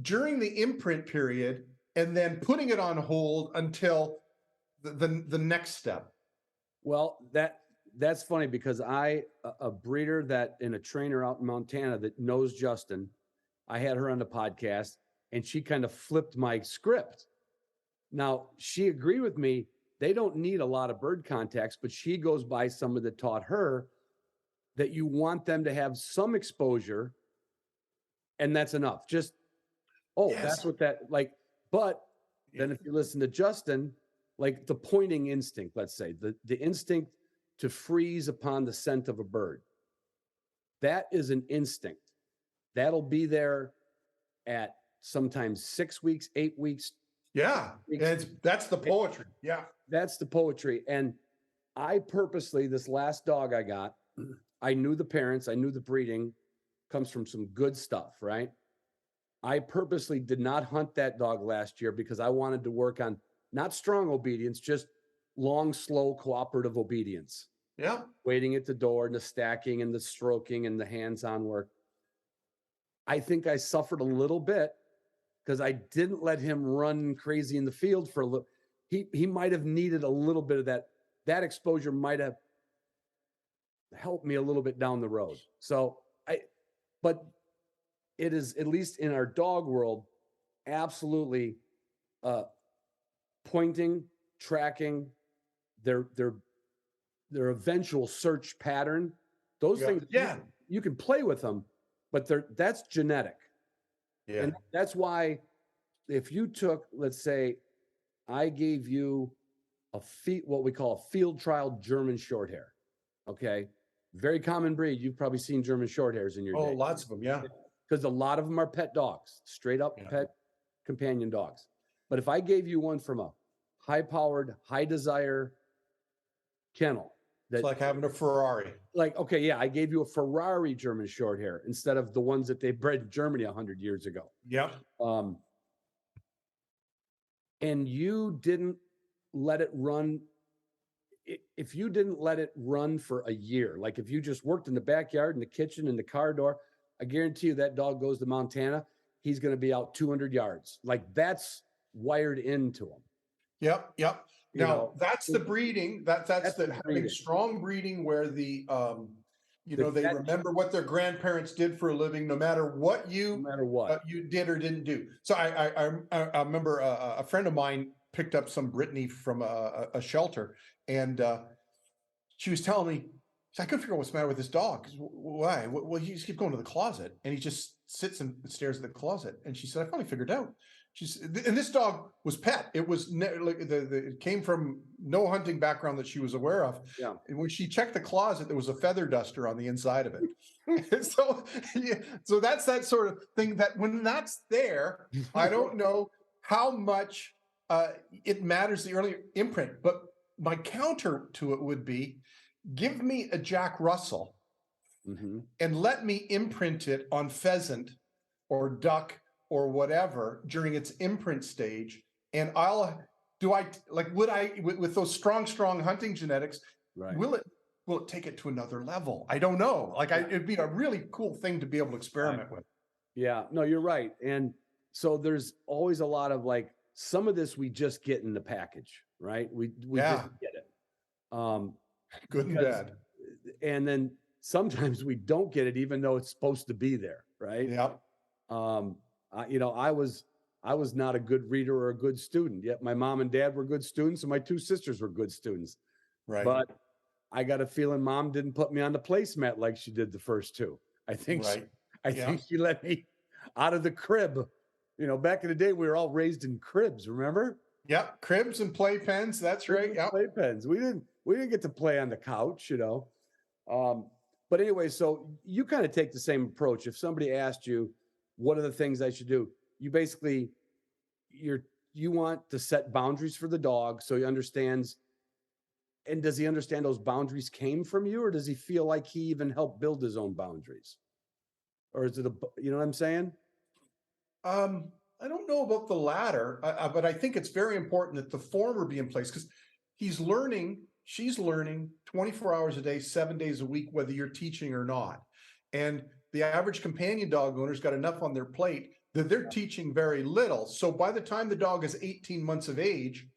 during the imprint period and then putting it on hold until the next step? Well, that's funny because a breeder that and a trainer out in Montana that knows Justin, I had her on the podcast and she kind of flipped my script. Now, she agreed with me. They don't need a lot of bird contacts, but she goes by someone that taught her that you want them to have some exposure, and that's enough. Just, that's what that like. But then if you listen to Justin, like the pointing instinct, let's say the instinct to freeze upon the scent of a bird, that is an instinct. That'll be there at sometimes 6 weeks, 8 weeks. Yeah, that's the poetry. Yeah. That's the poetry. And I purposely, this last dog I got, I knew the parents, I knew the breeding comes from some good stuff, right? I purposely did not hunt that dog last year because I wanted to work on not strong obedience, just long, slow, cooperative obedience. Yeah. Waiting at the door and the stacking and the stroking and the hands-on work. I think I suffered a little bit because I didn't let him run crazy in the field for a little. He might have needed a little bit of that. That exposure might have helped me a little bit down the road. But it is, at least in our dog world, absolutely pointing, tracking, their eventual search pattern. Those things, you can play with them, but that's genetic. Yeah. And that's why if you took, let's say, I gave you what we call a field trial German short hair. Okay. Very common breed. You've probably seen German short hairs in your day. Lots of them. Yeah. Because a lot of them are pet dogs, straight up pet companion dogs. But if I gave you one from a high-powered, high desire kennel. It's like having a Ferrari. Like, okay, yeah, I gave you a Ferrari German short hair instead of the ones that they bred in Germany 100 years ago. Yep. And you didn't let it run. If you didn't let it run for a year, like if you just worked in the backyard, in the kitchen, in the car door, I guarantee you that dog goes to Montana, he's going to be out 200 yards. Like that's wired into him. Yep. Yep. Now know, that's the breeding. That's the having breeding. strong breeding where the The they vet- remember what their grandparents did for a living, no matter what no you matter what. you did or didn't do. So I remember a friend of mine picked up some Brittany from a shelter, and she was telling me, I couldn't figure out what's the matter with this dog. Why? Well, he just keeps going to the closet, and he just sits and stares at the closet. And she said, I finally figured out. And this dog was pet. It was it came from no hunting background that she was aware of. Yeah. And when she checked the closet, there was a feather duster on the inside of it. So, yeah, so that's that sort of thing that when that's there, I don't know how much it matters the early imprint. But my counter to it would be, give me a Jack Russell and let me imprint it on pheasant or duck or whatever during its imprint stage. And would I, with those strong hunting genetics, Right. will it take it to another level? I don't know. It'd be a really cool thing to be able to experiment with. Yeah, no, you're right. And so there's always a lot of like, some of this we just get in the package, right? We just get it. Good and because- bad. And then sometimes we don't get it, even though it's supposed to be there, right? Yep. I was not a good reader or a good student, yet my mom and dad were good students and my two sisters were good students. Right. But I got a feeling mom didn't put me on the placemat like she did the first two. I think Right. think she let me out of the crib. Back in the day, we were all raised in cribs, remember? Yep. Cribs and playpens. That's right. Yep. Playpens. We didn't get to play on the couch, But anyway, so you kind of take the same approach. If somebody asked you, what are the things I should do? You basically, you want to set boundaries for the dog so he understands. And does he understand those boundaries came from you, or does he feel like he even helped build his own boundaries? Or is it you know what I'm saying? I don't know about the latter, but I think it's very important that the former be in place, because she's learning 24 hours a day, 7 days a week, whether you're teaching or not. And the average companion dog owner's got enough on their plate that they're teaching very little. So by the time the dog is 18 months of age,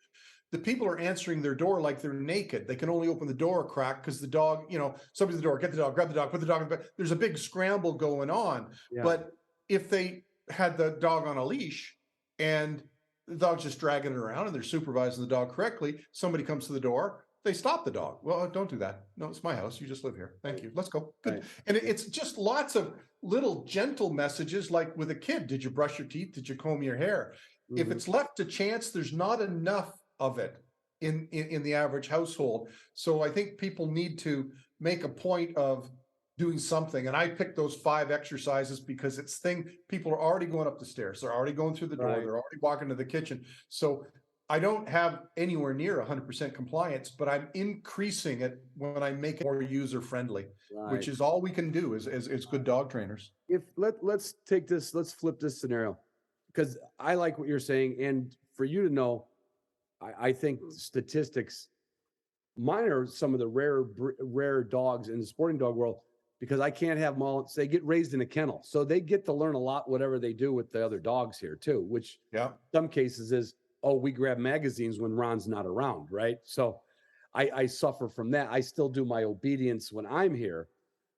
the people are answering their door like they're naked. They can only open the door a crack because the dog, somebody's at the door, get the dog, grab the dog, put the dog in bed. There's a big scramble going on. Yeah. But if they had the dog on a leash and the dog's just dragging it around and they're supervising the dog correctly, somebody comes to the door, they stop the dog. Well, don't do that. No, it's my house. You just live here. Thank you. Let's go. Good. Right. And it's just lots of little gentle messages, like with a kid. Did you brush your teeth? Did you comb your hair? If it's left to chance, there's not enough of it in the average household. So I think people need to make a point of doing something. And I picked those 5 exercises because people are already going up the stairs. They're already going through the door. Right. They're already walking to the kitchen. So I don't have anywhere near 100% compliance, but I'm increasing it when I make it more user friendly, which is all we can do as good dog trainers. Let's flip this scenario, because I like what you're saying. And for you to know, I think statistics, mine are some of the rare dogs in the sporting dog world, because I can't have them all. They get raised in a kennel, so they get to learn a lot, whatever they do with the other dogs here too, which some cases is, we grab magazines when Ron's not around, right? So I suffer from that. I still do my obedience when I'm here.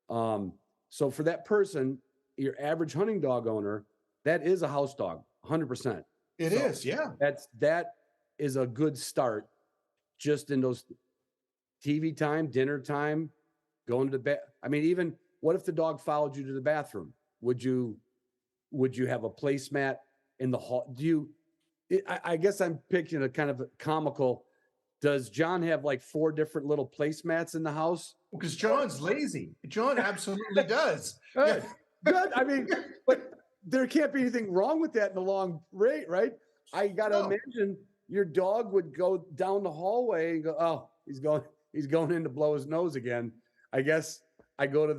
So for that person, your average hunting dog owner, that is a house dog, 100%. It is, yeah. That is a good start, just in those TV time, dinner time, going to bed. I mean, even what if the dog followed you to the bathroom? Would you have a placemat in the hall? I guess I'm picking a kind of a comical. Does John have like 4 different little placemats in the house? Because John's lazy. John absolutely does. Good. Good. I mean, but there can't be anything wrong with that in the long rate, right? I got to imagine your dog would go down the hallway and go, oh, he's going in to blow his nose again. I guess I go to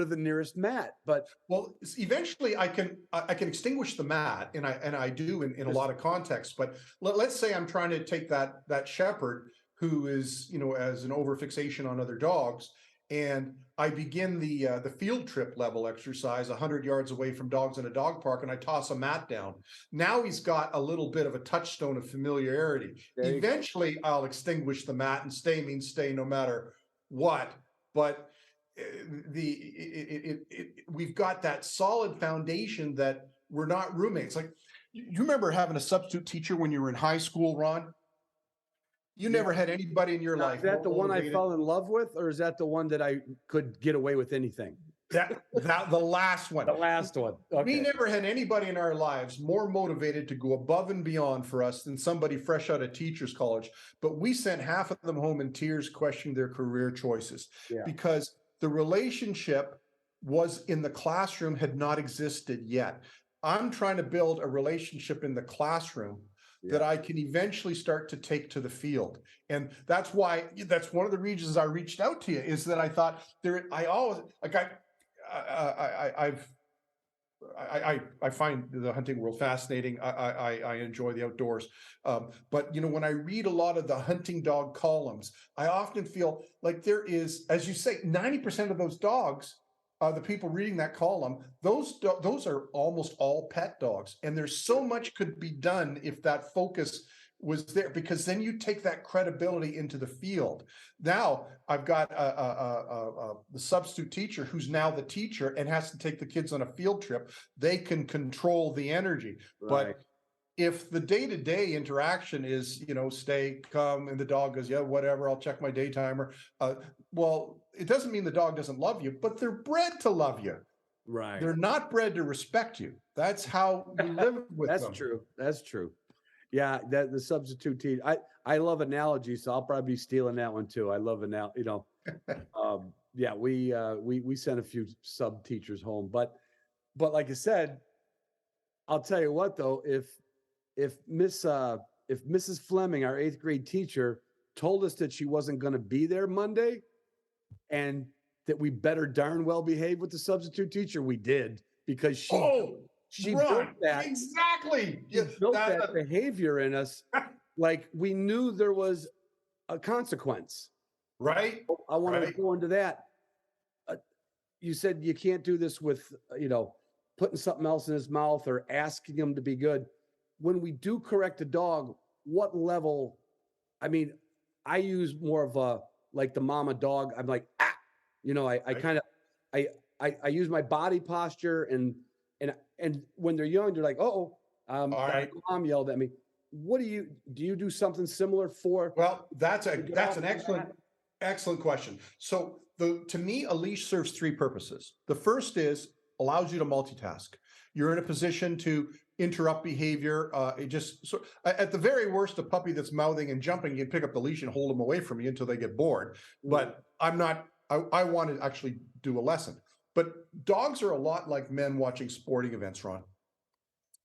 the nearest mat, but Well, eventually I can extinguish the mat, and I do in a lot of contexts. But let's say I'm trying to take that shepherd who is, as an overfixation on other dogs, and I begin the field trip level exercise 100 yards away from dogs in a dog park, and I toss a mat down. Now he's got a little bit of a touchstone of familiarity. Eventually, I'll extinguish the mat, and stay means stay no matter what. But we've got that solid foundation that we're not roommates. Like, you remember having a substitute teacher when you were in high school, Ron? You never had anybody in your life. Is that the one I motivated. fell in love with, or is that the one that I could get away with anything? That the last one. The last one. Okay. We never had anybody in our lives more motivated to go above and beyond for us than somebody fresh out of teachers college. But we sent half of them home in tears, questioning their career choices, because the relationship was in the classroom had not existed yet. I'm trying to build a relationship in the classroom that I can eventually start to take to the field. And that's one of the reasons I reached out to you, is that I thought I find the hunting world fascinating. I enjoy the outdoors. But when I read a lot of the hunting dog columns, I often feel like there is, as you say, 90% of those dogs, the people reading that column, those are almost all pet dogs. And there's so much could be done if that focus was there, because then you take that credibility into the field. Now I've got the substitute teacher who's now the teacher and has to take the kids on a field trip. They can control the energy. Right. But if the day-to-day interaction is, stay, come, and the dog goes, yeah, whatever, I'll check my day timer. Well, it doesn't mean the dog doesn't love you, but they're bred to love you. Right. They're not bred to respect you. That's how we live with them. That's true. Yeah, the substitute teacher. I love analogies, so I'll probably be stealing that one too. I love yeah, we sent a few sub teachers home, but like I said, I'll tell you what though, if Mrs. Fleming, our 8th grade teacher, told us that she wasn't going to be there Monday, and that we better darn well behave with the substitute teacher, we did, because she built that. Exactly. She built that behavior in us. Like, we knew there was a consequence. Right. I want to go into that. You said you can't do this with, putting something else in his mouth or asking him to be good. When we do correct a dog, what level? I mean, I use more of like the mama dog. I'm like, I use my body posture, and when they're young, they're like, mom yelled at me. What do you do something similar for? Well, that's an excellent question. So to me, a leash serves 3 purposes. The first is allows you to multitask. You're in a position to interrupt behavior. At the very worst, a puppy that's mouthing and jumping, you can pick up the leash and hold them away from you until they get bored. But I want to actually do a lesson. But dogs are a lot like men watching sporting events, Ron.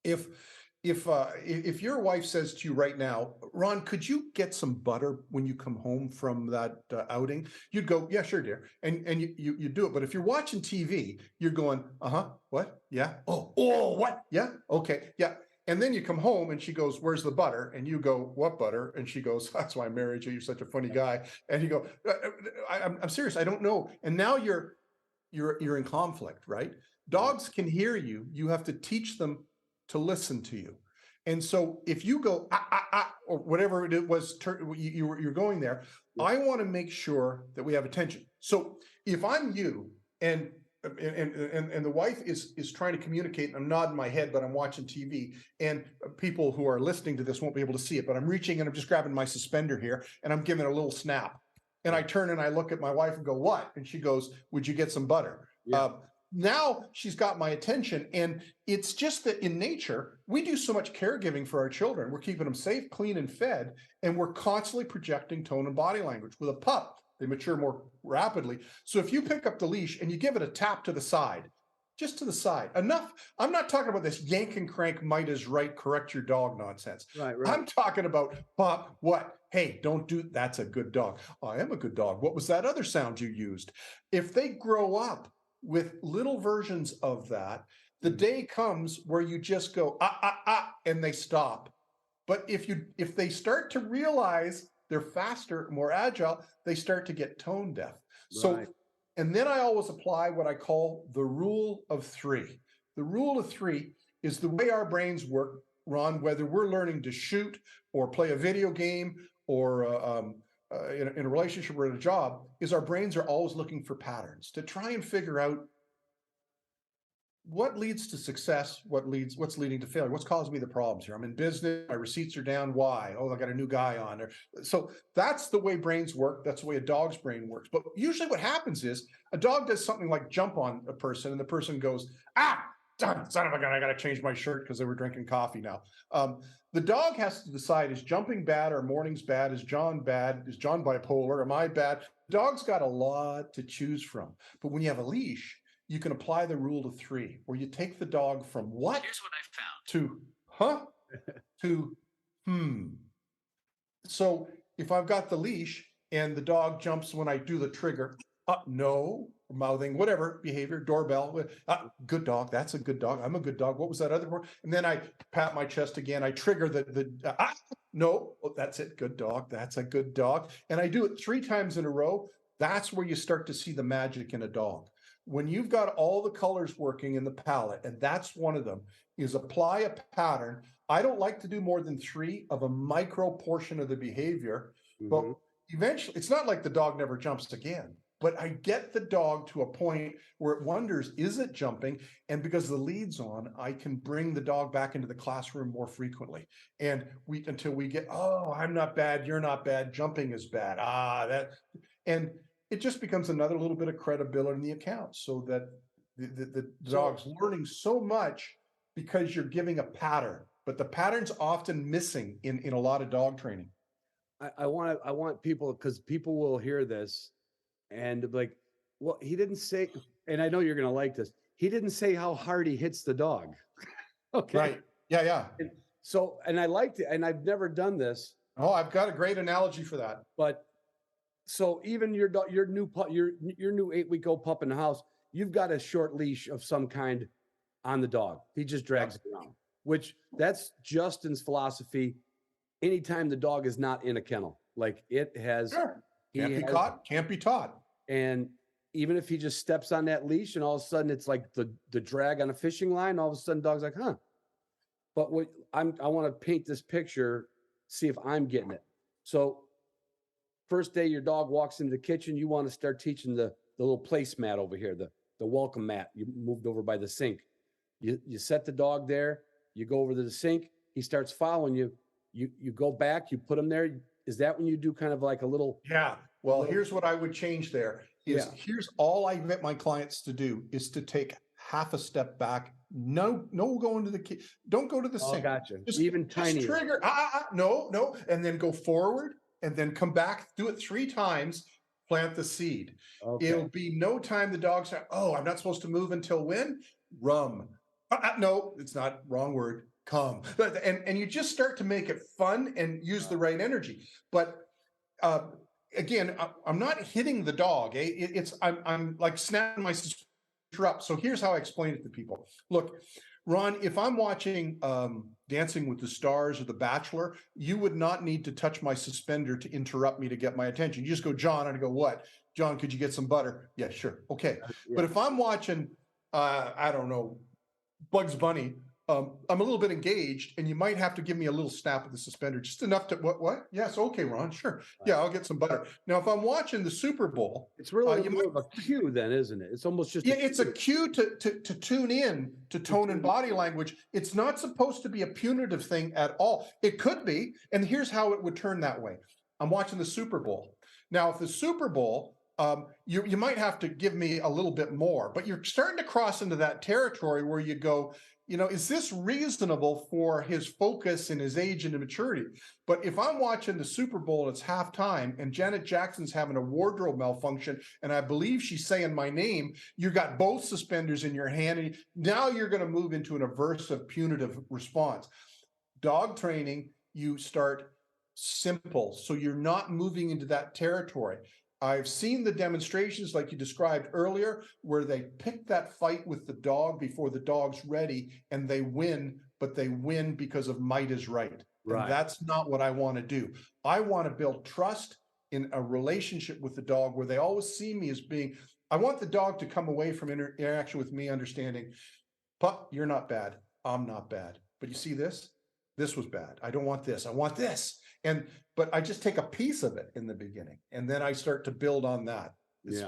If your wife says to you right now, Ron, could you get some butter when you come home from that outing? You'd go, yeah, sure, dear. And you do it. But if you're watching TV, you're going, what? Yeah. Oh, what? Yeah. Okay. Yeah. And then you come home and she goes, where's the butter? And you go, what butter? And she goes, that's why I married you. You're such a funny guy. And you go, I'm serious. I don't know. And now you're in conflict, right? Dogs can hear you. You have to teach them to listen to you. And so if you go, or whatever it was, you're going there, I want to make sure that we have attention. So if I'm you and the wife is trying to communicate, I'm nodding my head, but I'm watching TV, and people who are listening to this won't be able to see it, but I'm reaching and I'm just grabbing my suspender here and I'm giving it a little snap. And I turn and I look at my wife and go, what? And she goes, would you get some butter? Yeah. Now she's got my attention, and it's just that in nature, we do so much caregiving for our children. We're keeping them safe, clean, and fed, and we're constantly projecting tone and body language. With a pup, they mature more rapidly. So if you pick up the leash and you give it a tap to the side, just to the side. Enough. I'm not talking about this yank and crank, might is right, correct your dog nonsense. Right. I'm talking about, Pop, what? Hey, don't do, that's a good dog. I am a good dog. What was that other sound you used? If they grow up with little versions of that, the day comes where you just go, and they stop. But if they start to realize they're faster, more agile, they start to get tone deaf. So, Right. and then I always apply what I call the rule of three. The rule of three is the way our brains work, Ron, whether we're learning to shoot or play a video game or in a relationship or in a job, is our brains are always looking for patterns to try and figure out what leads to success, what's leading to failure, what's causing me the problems here. I'm in business, my receipts are down. Why? Oh, I got a new guy on there. So that's the way brains work. That's the way a dog's brain works. But usually what happens is a dog does something like jump on a person and the person goes, son of a gun, I got to change my shirt because they were drinking coffee now. The dog has to decide, is jumping bad or morning's bad? Is John bad? Is John bipolar? Am I bad? The dog's got a lot to choose from. But when you have a leash, you can apply the rule of three, where you take the dog from what? Here's what I found. To So if I've got the leash and the dog jumps when I do the trigger, no, mouthing, whatever behavior, doorbell, good dog, that's a good dog. I'm a good dog. What was that other word? And then I pat my chest again. I trigger no, that's it. Good dog. That's a good dog. And I do it 3 times in a row. That's where you start to see the magic in a dog. When you've got all the colors working in the palette, and that's one of them, is apply a pattern. I don't like to do more than 3 of a micro portion of the behavior, but eventually, it's not like the dog never jumps again, but I get the dog to a point where it wonders, is it jumping? And because the lead's on, I can bring the dog back into the classroom more frequently. And until we get, oh, I'm not bad, you're not bad, jumping is bad. And it just becomes another little bit of credibility in the account, so that the dog's learning so much because you're giving a pattern, but the pattern's often missing in a lot of dog training. I want people, because people will hear this and be like, well, he didn't say, and I know you're going to like this. He didn't say how hard he hits the dog. Okay. Right. Yeah. And I liked it, and I've never done this. Oh, I've got a great analogy for that. But so even your new 8-week-old pup in the house, you've got a short leash of some kind on the dog. He just drags it around, which that's Justin's philosophy. Anytime the dog is not in a kennel, like it has, can't be taught. And even if he just steps on that leash and all of a sudden it's like the drag on a fishing line, all of a sudden dog's like, huh. But I want to paint this picture, see if I'm getting it. So first day your dog walks into the kitchen, you want to start teaching the little placemat over here, the welcome mat you moved over by the sink. You set the dog there, you go over to the sink, he starts following you. You go back, you put him there. Is that when you do kind of like a little? Yeah. Well, here's what I would change there is here's all I get my clients to do is to take half a step back. No, go into the don't go to the sink. Gotcha. Just, even tiny. Trigger. No. And then go forward and then come back, do it 3 times, plant the seed. Okay. It'll be no time the dog says, oh, I'm not supposed to move until when? Rum. No, it's not, wrong word. Come. And you just start to make it fun and use the right energy. But again, I'm not hitting the dog. I'm like snapping my suspender up. So here's how I explain it to people. Look, Ron, if I'm watching Dancing with the Stars or The Bachelor, you would not need to touch my suspender to interrupt me to get my attention. You just go, John, and I go, what? John, could you get some butter? Yeah, sure. Okay. Yeah. But if I'm watching, I don't know, Bugs Bunny, I'm a little bit engaged, and you might have to give me a little snap of the suspender, just enough to what? Yes, okay, Ron, sure. Yeah, I'll get some butter. Now, if I'm watching the Super Bowl, it's really more of a cue, then, isn't it? It's almost just it's a cue to tune in to tone and body language. It's not supposed to be a punitive thing at all. It could be, and here's how it would turn that way. I'm watching the Super Bowl. Now, if the Super Bowl you might have to give me a little bit more, but you're starting to cross into that territory where you go, is this reasonable for his focus and his age and maturity? But if I'm watching the Super Bowl and it's halftime and Janet Jackson's having a wardrobe malfunction, and I believe she's saying my name, you got both suspenders in your hand, and now you're going to move into an aversive, punitive response. Dog training, you start simple, so you're not moving into that territory. I've seen the demonstrations like you described earlier, where they pick that fight with the dog before the dog's ready and they win, but they win because of might is right. Right. And that's not what I want to do. I want to build trust in a relationship with the dog where they always see me as being, I want the dog to come away from interaction with me understanding, pup, you're not bad. I'm not bad. But you see this? This was bad. I don't want this. I want this. But I just take a piece of it in the beginning, and then I start to build on that. It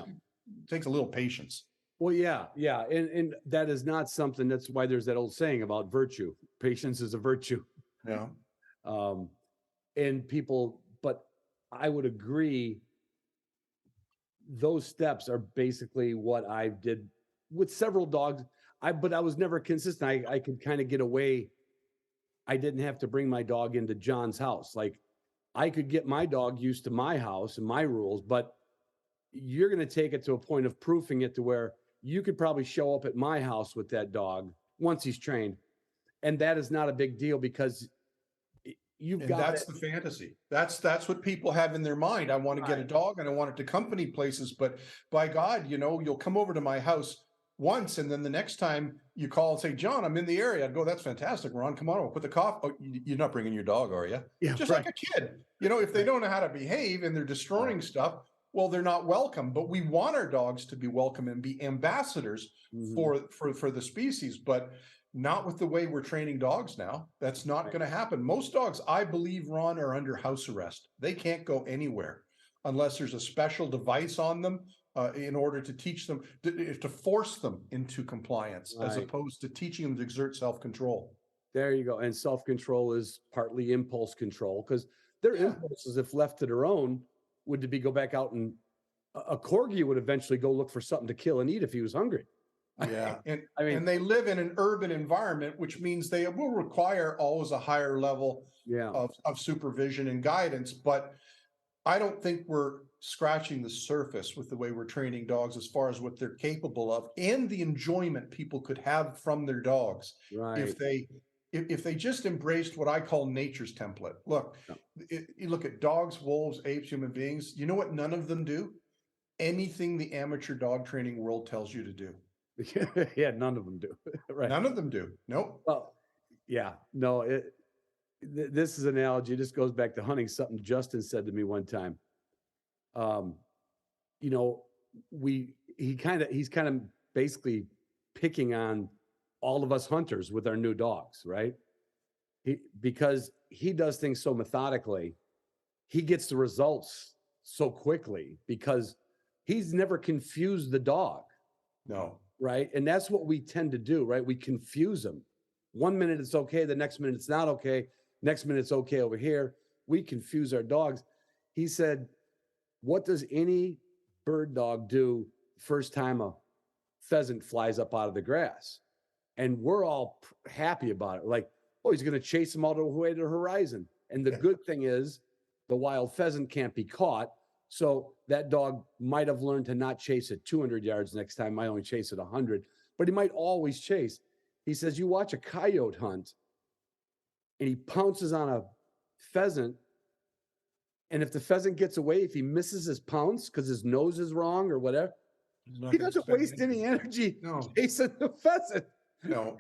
takes a little patience. Well, yeah. And that is not something, that's why there's that old saying about virtue. Patience is a virtue. Yeah. And people, but I would agree, those steps are basically what I did with several dogs. But I was never consistent. I could kind of get away. I didn't have to bring my dog into John's house. Like, I could get my dog used to my house and my rules, but you're going to take it to a point of proofing it to where you could probably show up at my house with that dog once he's trained. And that is not a big deal because that's the fantasy. That's what people have in their mind. I want to get a dog and I want it to accompany places, but by God, you'll come over to my house once, and then the next time you call and say, John, I'm in the area. I'd go, that's fantastic, Ron. Come on, we'll put the coffee. Oh, you're not bringing your dog, are you? Yeah, just like a kid. If they don't know how to behave and they're destroying stuff, well, they're not welcome. But we want our dogs to be welcome and be ambassadors for the species, but not with the way we're training dogs now. That's not going to happen. Most dogs, I believe, Ron, are under house arrest. They can't go anywhere unless there's a special device on them. In order to teach them, to force them into compliance, as opposed to teaching them to exert self-control. There you go. And self-control is partly impulse control, because their impulses, if left to their own, would be go back out, and a corgi would eventually go look for something to kill and eat if he was hungry. Yeah. And they live in an urban environment, which means they will require always a higher level of supervision and guidance. But I don't think we're scratching the surface with the way we're training dogs as far as what they're capable of and the enjoyment people could have from their dogs if they just embraced what I call nature's template. Look, you look at dogs, wolves, apes, human beings. You know what none of them do? Anything the amateur dog training world tells you to do. Yeah, none of them do. Right. None of them do. Nope. Well, yeah, no. This is an analogy. This goes back to hunting. Something Justin said to me one time. He's kind of basically picking on all of us hunters with our new dogs, right? Because he does things so methodically, he gets the results so quickly because he's never confused the dog. No. Right. And that's what we tend to do, right? We confuse them. 1 minute it's okay, the next minute it's not okay, next minute it's okay over here. We confuse our dogs. He said, what does any bird dog do first time a pheasant flies up out of the grass? And we're all happy about it. Like, oh, he's going to chase him all the way to the horizon. And the good thing is the wild pheasant can't be caught. So that dog might have learned to not chase at 200 yards next time, might only chase at 100, but he might always chase. He says, you watch a coyote hunt and he pounces on a pheasant. And if the pheasant gets away, if he misses his pounce because his nose is wrong or whatever, he doesn't waste any energy chasing the pheasant. No.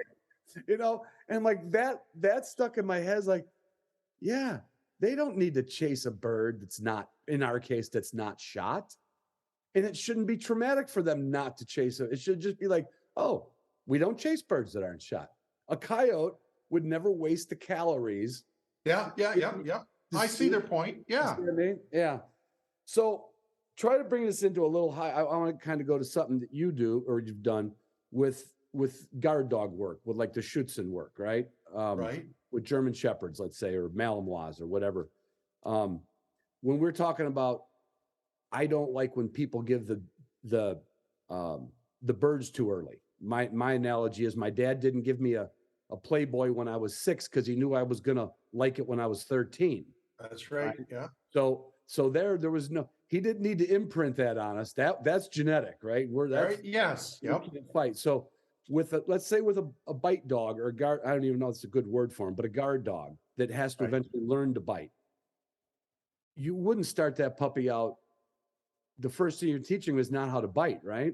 And like that stuck in my head. Like, yeah, they don't need to chase a bird that's not, in our case, that's not shot. And it shouldn't be traumatic for them not to chase it. It should just be like, oh, we don't chase birds that aren't shot. A coyote would never waste the calories. Yeah. I see their point. Yeah. You see what I mean? Yeah. So try to bring this into a little high. I want to kind of go to something that you do or you've done with guard dog work, with like the Schutzen work, right? Right. With German Shepherds, let's say, or Malinois or whatever. When we're talking about I don't like when people give the birds too early. My analogy is my dad didn't give me a Playboy when I was 6 because he knew I was gonna like it when I was 13. That's right. Yeah. So there was no, he didn't need to imprint that on us. That's genetic, right? That's Right. Yes. we Yep. can't fight. So let's say with a bite dog or a guard, I don't even know if it's a good word for him, but a guard dog that has to Right. eventually learn to bite. You wouldn't start that puppy out. The first thing you're teaching is not how to bite, right?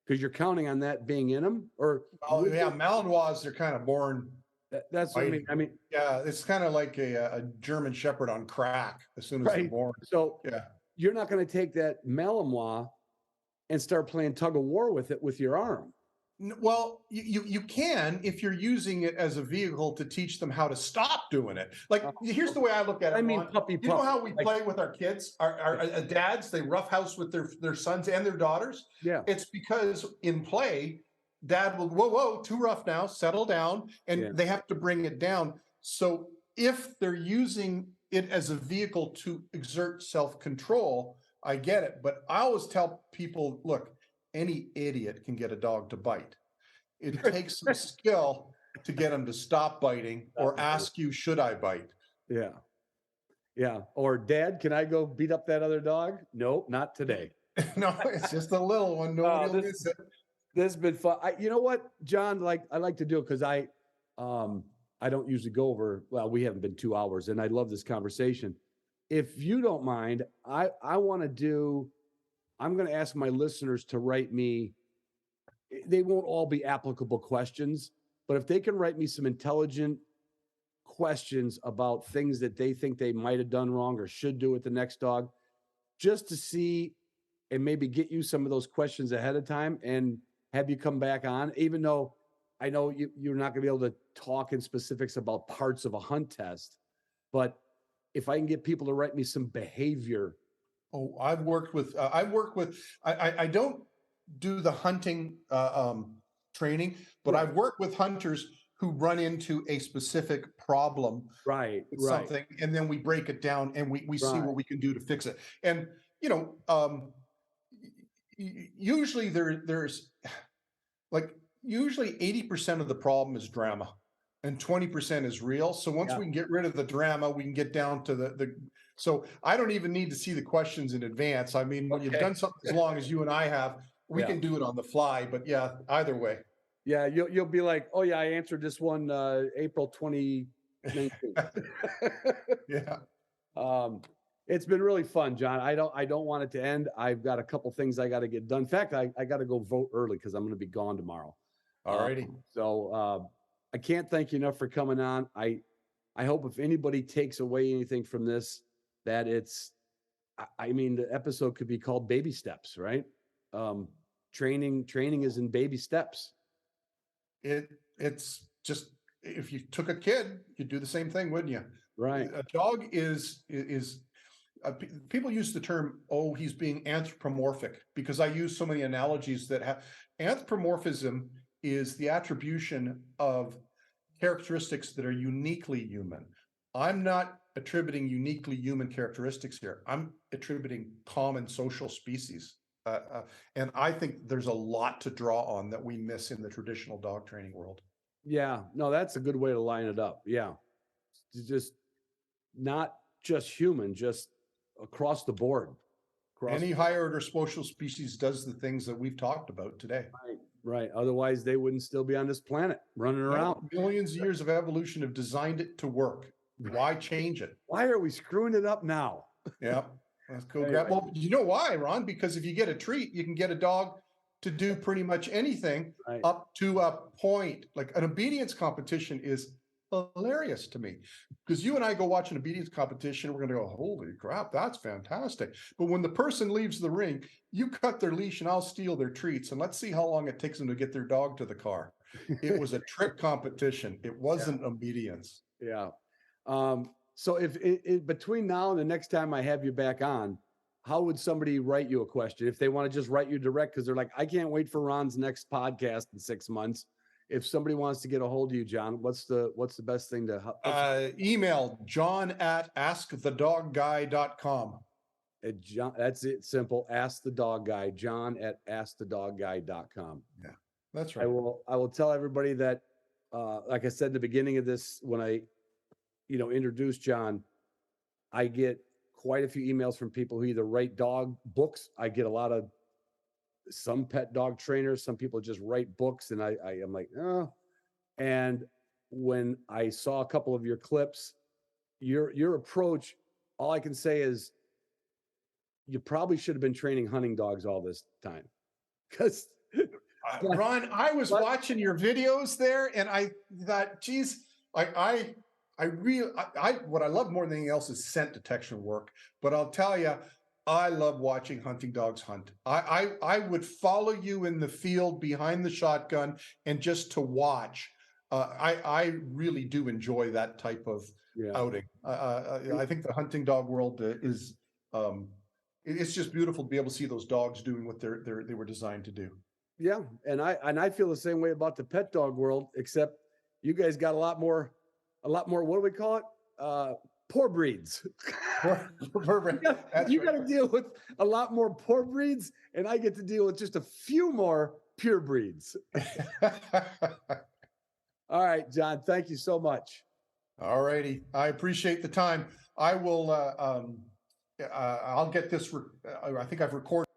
Because you're counting on that being in them, or Oh, yeah. Malinois, they're kind of born. that's what I mean. Biting. Yeah. It's kind of like a German Shepherd on crack as soon as they're Right. born. So Yeah. you're not going to take that Malinois and start playing tug of war with it with your arm. Well, you can if you're using it as a vehicle to teach them how to stop doing it. Like, here's the way I look at it. I mean, Ron. puppy. You know how we like, play with our kids, our dads, they roughhouse with their sons and their daughters. yeah. It's because in play, dad will, whoa, too rough now, settle down, and Yeah. they have to bring it down. So if they're using it as a vehicle to exert self-control, I get it. But I always tell people, look, any idiot can get a dog to bite. It takes some skill to get them to stop biting or ask you, should I bite? Yeah. Yeah. Or dad, can I go beat up that other dog? Nope, not today. No, it's just a little one. Nobody will this- miss it. This has been fun. You know what, John, I like to do it because I don't usually go over, well, we haven't been 2 hours and I love this conversation. If you don't mind, I'm going to ask my listeners to write me. They won't all be applicable questions, but if they can write me some intelligent questions about things that they think they might have done wrong or should do with the next dog, just to see and maybe get you some of those questions ahead of time and have you come back on, even though I know you're not going to be able to talk in specifics about parts of a hunt test, but if I can get people to write me some behavior. Oh, I don't do the hunting training, but I've worked with hunters who run into a specific problem Right. with something, and then we break it down and we see what we can do to fix it. And usually there's usually 80% of the problem is drama and 20% is real. So once we can get rid of the drama, we can get down to the so I don't even need to see the questions in advance. I mean, when you've done something as long as you and I have, we can do it on the fly. But yeah, either way. Yeah, you'll be like, oh yeah, I answered this one April 2019. Yeah. It's been really fun, John. I don't want it to end. I've got a couple things I got to get done. In fact, I got to go vote early because I'm going to be gone tomorrow. All righty. So I can't thank you enough for coming on. I hope if anybody takes away anything from this, that I mean, the episode could be called Baby Steps, right? Training is in baby steps. It's just, if you took a kid, you'd do the same thing, wouldn't you? Right. A dog is people use the term, oh, he's being anthropomorphic, because I use so many analogies that have anthropomorphism is the attribution of characteristics that are uniquely human. I'm not attributing uniquely human characteristics here. I'm attributing common social species. And I think there's a lot to draw on that we miss in the traditional dog training world. Yeah, no, that's a good way to line it up. Yeah. It's just not just human, just across the board. Any higher order social species does the things that we've talked about today. Right. Otherwise, they wouldn't still be on this planet running around. Millions of years of evolution have designed it to work. Why change it? Why are we screwing it up now? Yeah, that's cool. Anyway. Well, you know why, Ron? Because if you get a treat, you can get a dog to do pretty much anything up to a point. Like an obedience competition is hilarious to me, because you and I go watch an obedience competition, we're going to go, holy crap, that's fantastic. But when the person leaves the ring, you cut their leash and I'll steal their treats, and let's see how long it takes them to get their dog to the car. It was a trick competition. It wasn't obedience. Yeah. So if between now and the next time I have you back on, how would somebody write you a question if they want to just write you direct? Because they're like, I can't wait for Ron's next podcast in 6 months. If somebody wants to get a hold of you, John, what's the best thing to email John at askthedogguy.com. John, that's it. Simple. Ask the Dog Guy. John at askthedogguy.com. That's I right. will tell everybody that, like I said in the beginning of this, when I, introduced John, I get quite a few emails from people who either write dog books. I get a lot of some pet dog trainers. Some people just write books, and I'm like, oh. And when I saw a couple of your clips, your approach, all I can say is you probably should have been training hunting dogs all this time, because Ron, I was but- watching your videos there, and I thought, geez, what I love more than anything else is scent detection work. But I'll tell you, I love watching hunting dogs hunt. I would follow you in the field behind the shotgun and just to watch. I really do enjoy that type of outing. I think the hunting dog world is it's just beautiful to be able to see those dogs doing what they were designed to do. Yeah, and I feel the same way about the pet dog world, except you guys got a lot more. What do we call it? Poor breeds. You got to deal with a lot more poor breeds, and I get to deal with just a few more pure breeds. All right, John, thank you so much. All righty, I appreciate the time. I will. I'll get this. I think I've recorded.